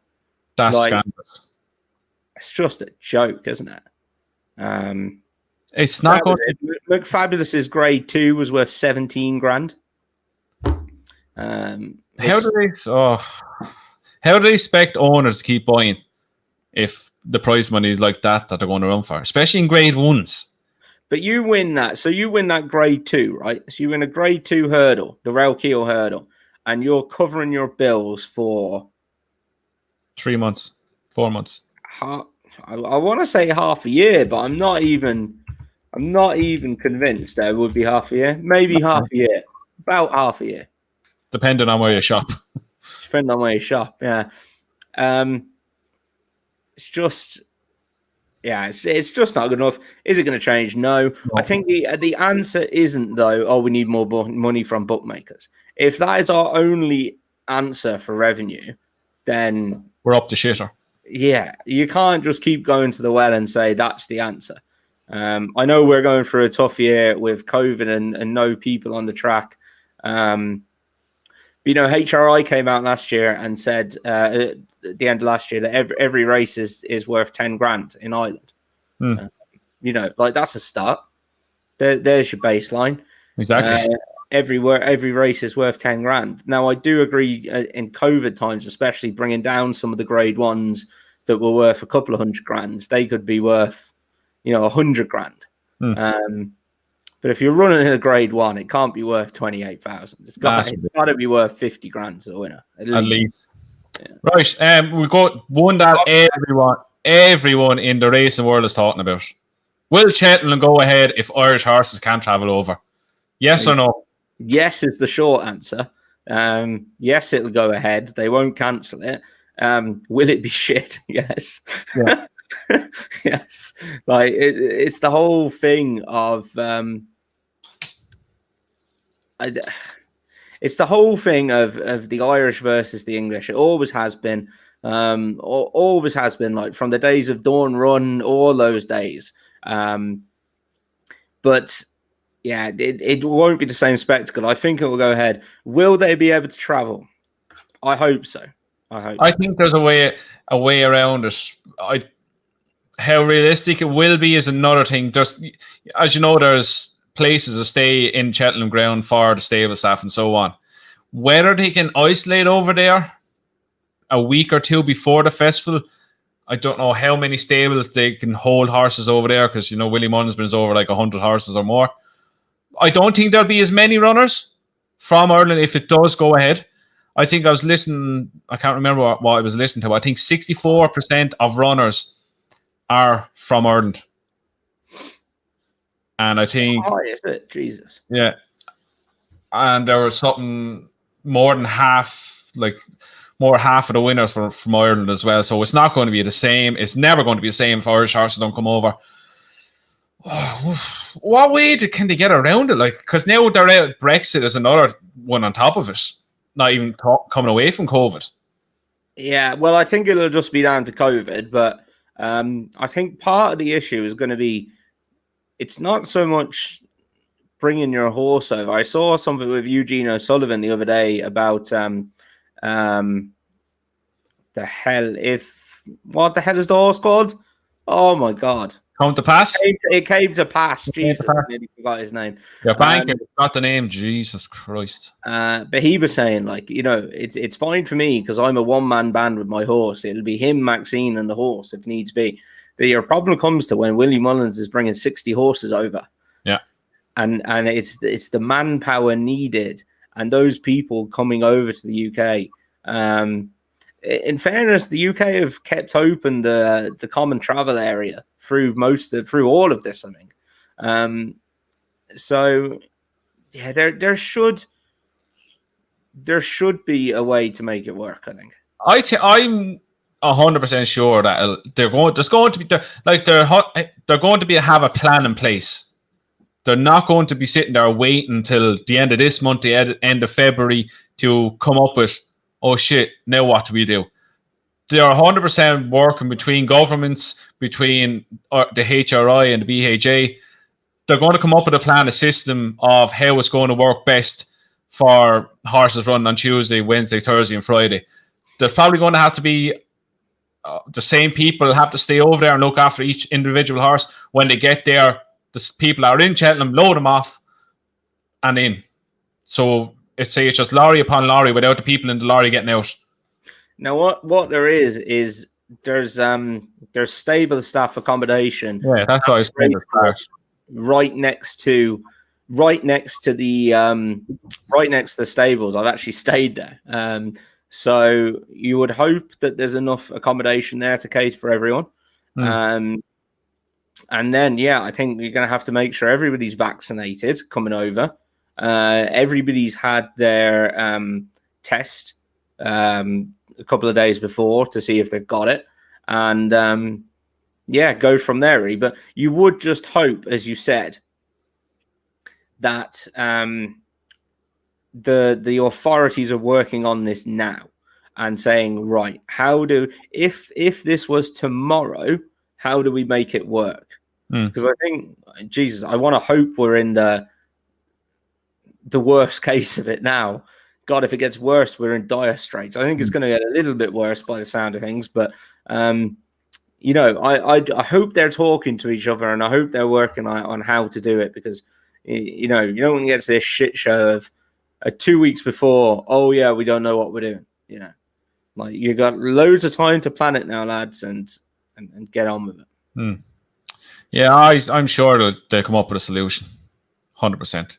That's scandalous. It's just a joke, isn't it? It's not good. McFabulous's grade 2 was worth 17 grand. How do they expect owners to keep buying if the prize money is like that they're going to run for, especially in grade ones? But you win that. So you win that grade 2, right? So you win a grade 2 hurdle, the Rail Keel hurdle, and you're covering your bills for 3 months, 4 months. I want to say half a year, but I'm not even convinced that it would be half a year. Maybe half a year. About half a year. Depending on where you shop. Depending on where you shop, yeah. It's just it's just not good enough. Is it going to change? No. I think the answer isn't though. Oh, we need more money from bookmakers. If that is our only answer for revenue, then we're up to shitter. Yeah, you can't just keep going to the well and say that's the answer. I know we're going through a tough year with COVID and no people on the track. But, HRI came out last year and said at the end of last year that every race is worth 10 grand in Ireland. That's a start. There's your baseline. Exactly. Every race is worth 10 grand. Now, I do agree in COVID times, especially bringing down some of the grade ones that were worth a couple of $100,000, they could be worth, $100,000. But if you're running a grade 1, it can't be worth 28,000. It's got to be worth 50 grand to the winner. At least. Yeah. Right. We've got one that everyone in the racing world is talking about. Will Cheltenham go ahead if Irish horses can't travel over? Yes or no? Yes is the short answer. Yes, it'll go ahead. They won't cancel it. Will it be shit? Yes. Yeah. Yes. It's the whole thing of it's the whole thing of the Irish versus the English. It always has been. Always has been, like from the days of Dawn Run, all those days. But yeah, it won't be the same spectacle. I think it will go ahead. Will they be able to travel? I hope so. I think there's a way around it. How realistic it will be is another thing. There's, as you know, there's places to stay in Cheltenham ground for the stable staff and so on. Whether they can isolate over there a week or two before the festival, I don't know how many stables they can hold horses over there because, Willie Mullins brings over like 100 horses or more. I don't think there'll be as many runners from Ireland if it does go ahead. I think I was listening, I can't remember what I was listening to. I think 64% of runners are from Ireland. And I think... Oh, is it? Jesus. Yeah. And there was something more than half of the winners from Ireland as well. So it's not going to be the same. It's never going to be the same if Irish horses don't come over. What way can they get around it? Because now they're out, Brexit is another one on top of it. Not even coming away from COVID. Yeah, well, I think it'll just be down to COVID. But I think part of the issue is going to be, it's not so much bringing your horse over. I saw something with Eugene O'Sullivan the other day about what the hell is the horse called? Oh my God. Come to pass? It came to pass. Jesus, I nearly forgot his name. Yeah, banker got the name. Jesus Christ. But he was saying, it's fine for me because I'm a one-man band with my horse. It'll be him, Maxine, and the horse if needs be. But your problem comes to when Willie Mullins is bringing 60 horses over. Yeah. And it's the manpower needed and those people coming over to the UK. In fairness, the UK have kept open the common travel area through all of this, I think. So yeah, there should be a way to make it work, I think. I'm 100% sure that they're going to have a plan in place. They're not going to be sitting there waiting until the end of this month, the end of February, to come up with, oh shit, now what do we do? They're 100% working between governments, between the HRI and the BHA. They're going to come up with a plan, a system of how it's going to work best for horses running on Tuesday, Wednesday, Thursday, and Friday. There's probably going to have to be the same people have to stay over there and look after each individual horse. When they get there, the people are in Cheltenham, load them off and in. So it's just lorry upon lorry without the people in the lorry getting out. Now, what there is there's stable staff accommodation. Yeah, that's what I was saying. right next to the stables. I've actually stayed there. So you would hope that there's enough accommodation there to cater for everyone. And then, I think you're going to have to make sure everybody's vaccinated coming over. Everybody's had their test a couple of days before to see if they've got it. And, go from there, really. But you would just hope, as you said, that the authorities are working on this now and saying, right, if this was tomorrow, how do we make it work? Because I think, Jesus, I want to hope we're in the worst case of it now. God, if it gets worse, we're in dire straits. I think it's going to get a little bit worse by the sound of things, but I hope they're talking to each other, and I hope they're working on how to do it, because you don't want to get to this shit show of 2 weeks before. Oh yeah, we don't know what we're doing. Like, you got loads of time to plan it now, lads, and get on with it. Yeah, I'm sure they'll come up with a solution. 100%.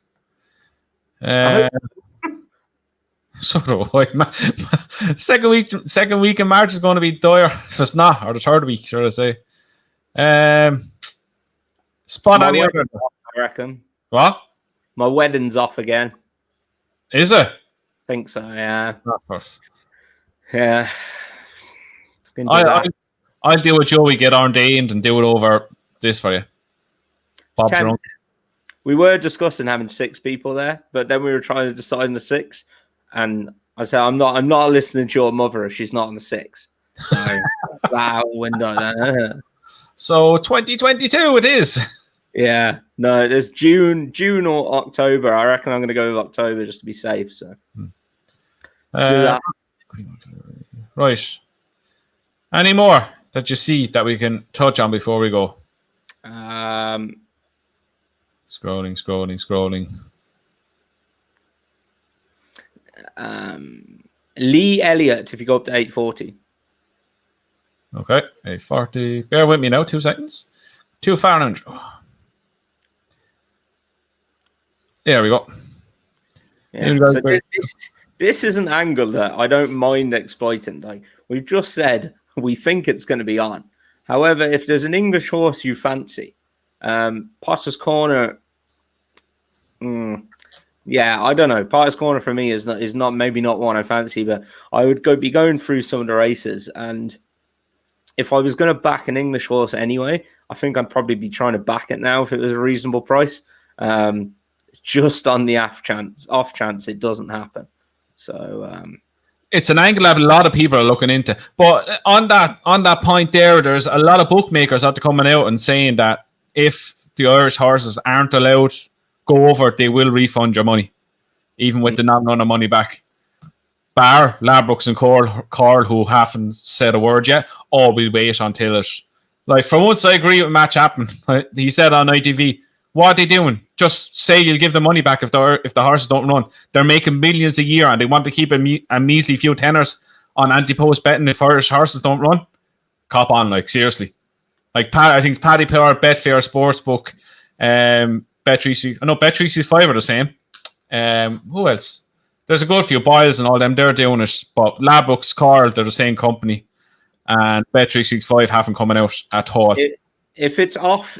So do I. Second week in March is going to be dire if it's not, or the third week, should I say? Spot any other? I reckon. What? My wedding's off again. Is it? Think so. Yeah. Yeah. I'll I'll deal with Joey, get ordained, and do it over this for you. We were discussing having 6 people there, but then we were trying to decide on the 6, and I said, I'm not listening to your mother if she's not on the 6. So that's out window. So 2022 it is. Yeah, no, it's June or October. I reckon I'm going to go with October just to be safe. So do that. Right. Any more that you see that we can touch on before we go? Scrolling. Lee Elliott, if you go up to 840. Okay, 840. Bear with me now, 2 seconds. 2 Fahrenheit. There we go. Yeah. So this is an angle that I don't mind exploiting. Like we've just said, we think it's going to be on. However, if there's an English horse you fancy, Potter's Corner. Yeah, I don't know. Potter's Corner for me is not maybe not one I fancy, but I would be going through some of the races, and if I was going to back an English horse anyway, I think I'd probably be trying to back it now if it was a reasonable price. Just on the off chance it doesn't happen. So it's an angle that a lot of people are looking into. But on that point there's a lot of bookmakers out there coming out and saying that if the Irish horses aren't allowed go over, they will refund your money, even with the not none of money back. Bar Ladbrokes and Carl, who haven't said a word yet, or we'll wait until it. Like, for once, I agree with Matt Chapman. He said on ITV, what are they doing? Just say you'll give the money back if the horses don't run. They're making millions a year, and they want to keep a measly few tenors on Ante-post betting if Irish horses don't run. Cop on, like, seriously. Like, I think it's Paddy Power, Betfair Sportsbook, Bet365. I know Bet365 are the same. Who else? There's a good few Boyles and all them. They're doing it, but Ladbrokes, Carl, they're the same company, and Bet365 haven't coming out at all. If it's off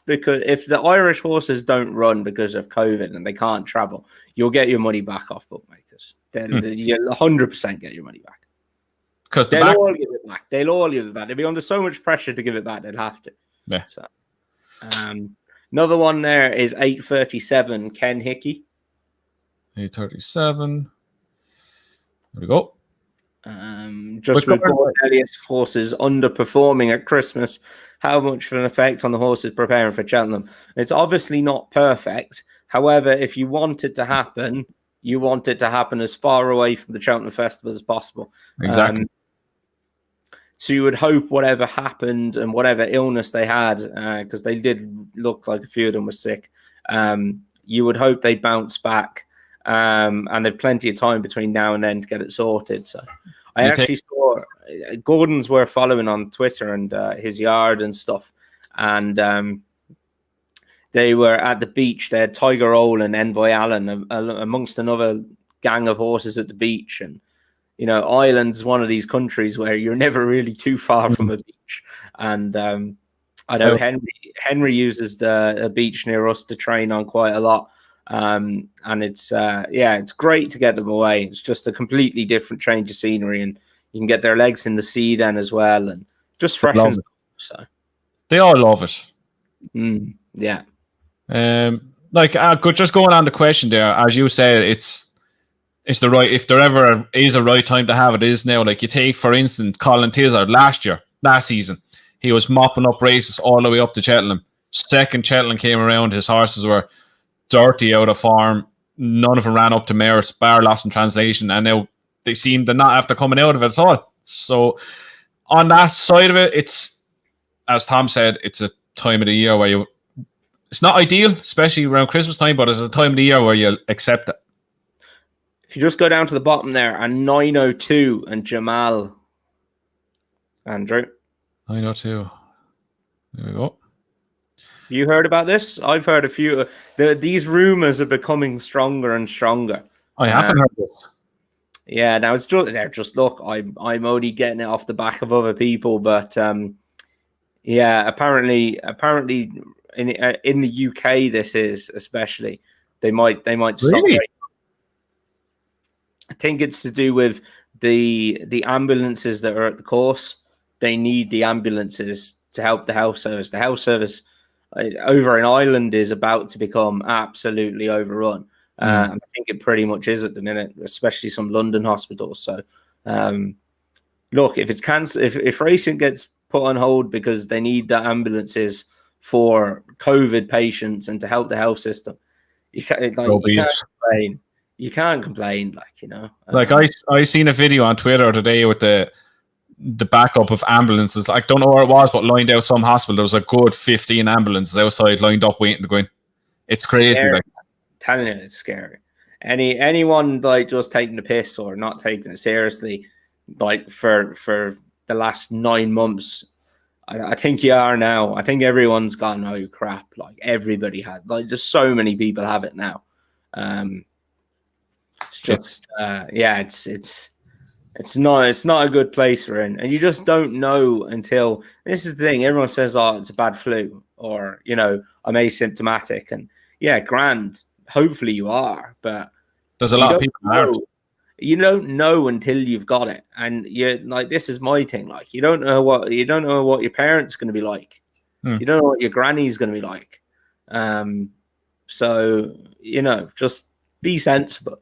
because if the Irish horses don't run because of COVID and they can't travel, you'll get your money back off bookmakers. You'll 100% get your money back. Because they'll all give it back. They'll be under so much pressure to give it back, they'll have to. Yeah. So, another one there is 837 Ken Hickey. 837. There we go. Just with Gordon Elliott's horses underperforming at Christmas, how much of an effect on the horses preparing for Cheltenham? It's obviously not perfect. However, if you want it to happen, you want it to happen as far away from the Cheltenham Festival as possible. Exactly. So you would hope whatever happened and whatever illness they had, because they did look like a few of them were sick, you would hope they bounce back. And there's plenty of time between now and then to get it sorted. So I actually saw Gordon's were following on Twitter and his yard and stuff, and they were at the beach. They had Tiger Ole and Envoy Allen amongst another gang of horses at the beach. And, you know, Ireland's one of these countries where you're never really too far from a beach. And I know Henry uses a beach near us to train on quite a lot. And it's great to get them away. It's just a completely different change of scenery, and you can get their legs in the sea then as well, and just freshens them. So they all love it. Yeah. Just going on the question there, as you said, it's the right, if there ever is a right time to have it, is now. Like, you take, for instance, Colin Tizard last season, he was mopping up races all the way up to Cheltenham. Second Cheltenham came around, his horses were dirty, out of form. None of them ran up to merit, bar lost in translation, and now they seem to not after coming out of it at all. So on that side of it, it's, as Tom said, it's a time of the year where it's not ideal, especially around Christmas time, but it's a time of the year where you'll accept it. If you just go down to the bottom there, and 902 and Jamal. Andrew. 902. There we go. You heard about this? I've heard a few. These rumors are becoming stronger and stronger. I haven't heard this. Yeah, now it's just look. I'm only getting it off the back of other people, but apparently in the UK, this is especially they might stop. Really? I think it's to do with the ambulances that are at the course. They need the ambulances to help the health service. The health service over in Ireland is about to become absolutely overrun. I think it pretty much is at the minute, especially some London hospitals. So, look, if it's if racing gets put on hold because they need the ambulances for COVID patients and to help the health system, you can't complain. You can't complain, I seen a video on Twitter today with the backup of ambulances. I don't know where it was, but lined out some hospital. There was a good 15 ambulances outside lined up waiting to go in. It's crazy. Telling you, it's scary. Anyone just taking the piss or not taking it seriously, for the last 9 months, I think you are now. I think everyone's gone, oh crap! Everybody has. Just so many people have it now. It's just it's not a good place we're in, and you just don't know until this is the thing. Everyone says, "Oh, it's a bad flu," or I'm asymptomatic, and grand. Hopefully you are, but there's a lot of people aren't. You don't know until you've got it, and you're this is my thing. You don't know what your parents going to be like. You don't know what your granny's going to be like. So just be sensible.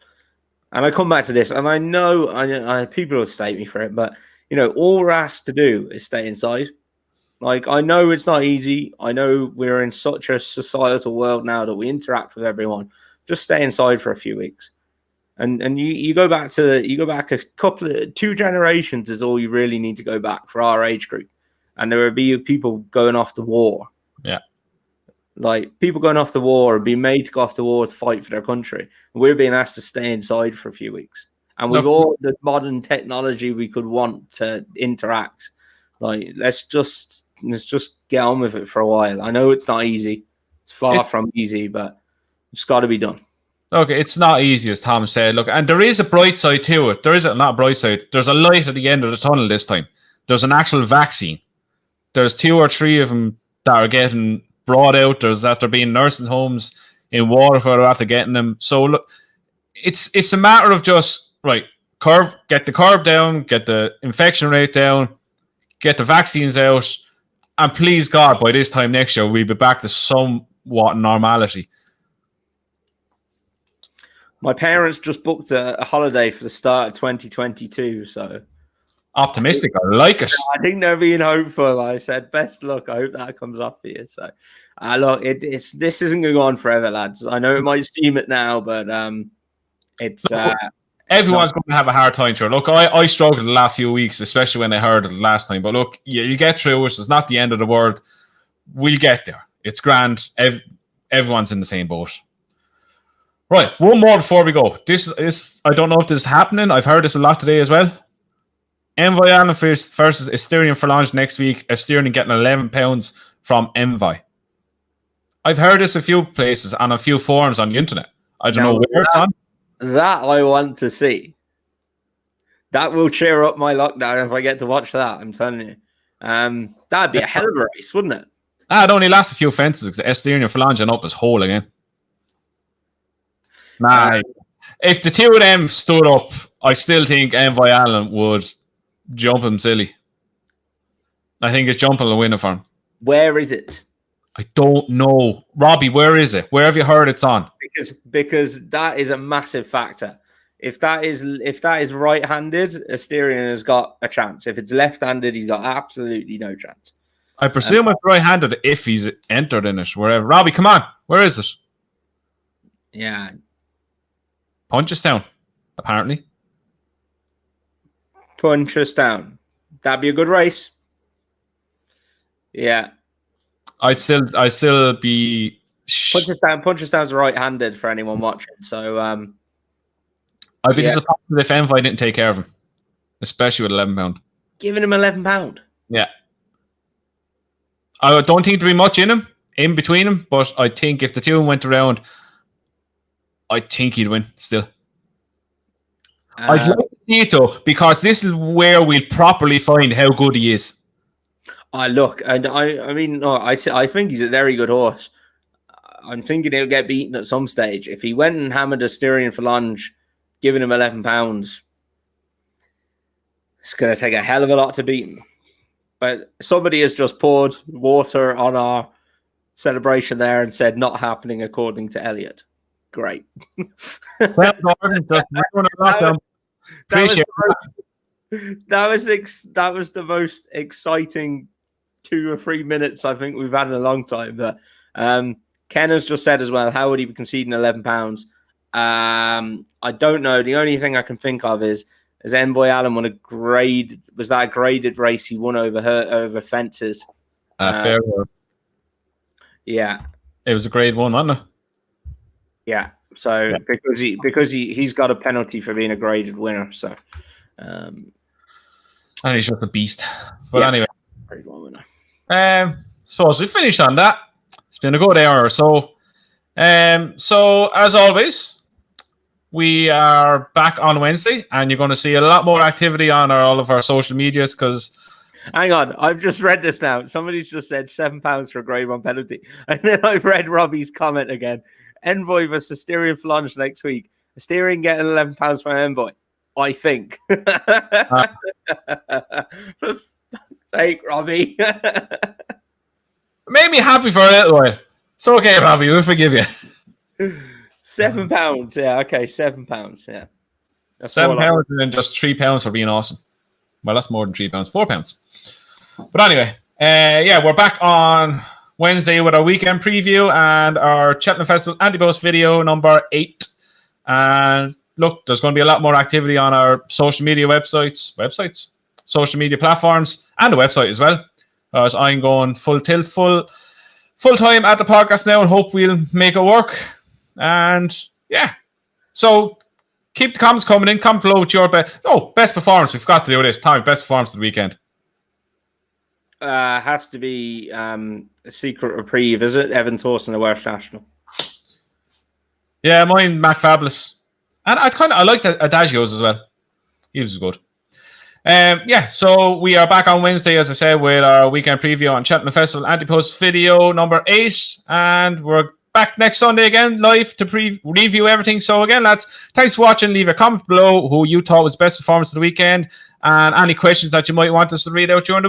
And I come back to this, and I know people will state me for it, but all we're asked to do is stay inside. I know it's not easy. I know we're in such a societal world now that we interact with everyone. Just stay inside for a few weeks, and you go back a 2 generations is all you really need to go back for our age group, and there will be people going off to war. Yeah. People going off the war and being made to go off the war to fight for their country. We're being asked to stay inside for a few weeks. And we've all the modern technology we could want to interact. Let's just get on with it for a while. I know it's not easy. It's far from easy, but it's got to be done. Okay, it's not easy, as Tom said. Look, and there is a bright side to it. Not a bright side. There's a light at the end of the tunnel this time. There's an actual vaccine. There's 2 or 3 of them that are getting brought out. There's that they're being nursing homes in Waterford after getting them. So look, it's a matter of just get the curve down, get the infection rate down, get the vaccines out, and please God, by this time next year we'll be back to somewhat normality. My parents just booked a holiday for the start of 2022, so optimistic. I like it. I think they're being hopeful. I said, best luck. I hope that comes off for you. So, look, this isn't going to go on forever, lads. I know it might seem it now, but everyone's going to have a hard time. Sure. Look, I struggled the last few weeks, especially when I heard it last time. But look, you get through it. It's not the end of the world. We'll get there. It's grand. Everyone's in the same boat. Right, one more before we go. This is, I don't know if this is happening. I've heard this a lot today as well. Envoy Allen versus Asterion for launch next week. Asterion getting £11 from Envoy. I've heard this a few places on a few forums on the internet. I don't know where it's on. That I want to see. That will cheer up my lockdown if I get to watch that. I'm telling you. That'd be a hell of a race, wouldn't it? It only lasts a few fences because Esther and Phalange up his hole again. Nah, if the two of them stood up, I still think Envoy Allen would jump him silly. I think his jumping will win it for him. Where is it? I don't know. Robbie, where is it? Where have you heard it's on? Because that is a massive factor. If that is right-handed, Asterion has got a chance. If it's left-handed, he's got absolutely no chance. I presume it's right-handed if he's entered in it, wherever. Robbie, come on. Where is it? Yeah. Punchestown, apparently. Punchestown. That'd be a good race. Yeah. I'd still be... Punchestown's right-handed for anyone watching, so... I'd be disappointed if Envoy didn't take care of him, especially with £11. Giving him £11? Yeah. I don't think there'd be much in between them, but I think if the two of them went around, I think he'd win still. I'd like to see it though, because this is where we'll properly find how good he is. I think he's a very good horse. I'm thinking he'll get beaten at some stage. If he went and hammered Asterion Phalange, giving him £11, it's going to take a hell of a lot to beat him. But somebody has just poured water on our celebration there and said, not happening according to Elliot. Great. That was the most exciting 2 or 3 minutes I think we've had in a long time. But Ken has just said as well, how would he be conceding £11? I don't know. The only thing I can think of is Envoy Allen won a graded race he won over fences. Fair. Yeah. It was a grade 1, wasn't it? Yeah. So because he's got a penalty for being a graded winner. So and he's just a beast. But anyway. Grade 1 winner. Suppose we finished on that. It's been a good hour or so. So as always, we are back on Wednesday, and you're going to see a lot more activity on all of our social medias. Because hang on, I've just read this now. Somebody's just said £7 for a grade 1 penalty, and then I've read Robbie's comment again. Envoy versus Asterion Phalange next week. Asterion getting £11 from Envoy, I think. For fuck's sake, Robbie. Made me happy for a little while. It's okay, Robbie. We'll forgive you. £7. Yeah, okay, £7. Yeah. That's £7 and then just £3 for being awesome. Well, that's more than £3, £4. But anyway, we're back on Wednesday with our weekend preview and our Cheltenham Festival Ante-post video number 8. And look, there's going to be a lot more activity on our social media websites, social media platforms, and the website as well. As I'm going full tilt, full time at the podcast now, and hope we'll make it work. And yeah, so keep the comments coming in. Comment below with your best performance. We forgot to do this. Tommy, best performance of the weekend. Has to be a secret reprieve, is it? Evan Thorson, the Welsh National. Yeah, mine McFabulous, and I liked Adagio's as well. He was good. So we are back on Wednesday, as I said, with our weekend preview on Cheltenham Festival Ante-post video number 8, and we're back next Sunday again, live to review everything. So again, lads, thanks for watching. Leave a comment below who you thought was best performance of the weekend, and any questions that you might want us to read out during the week.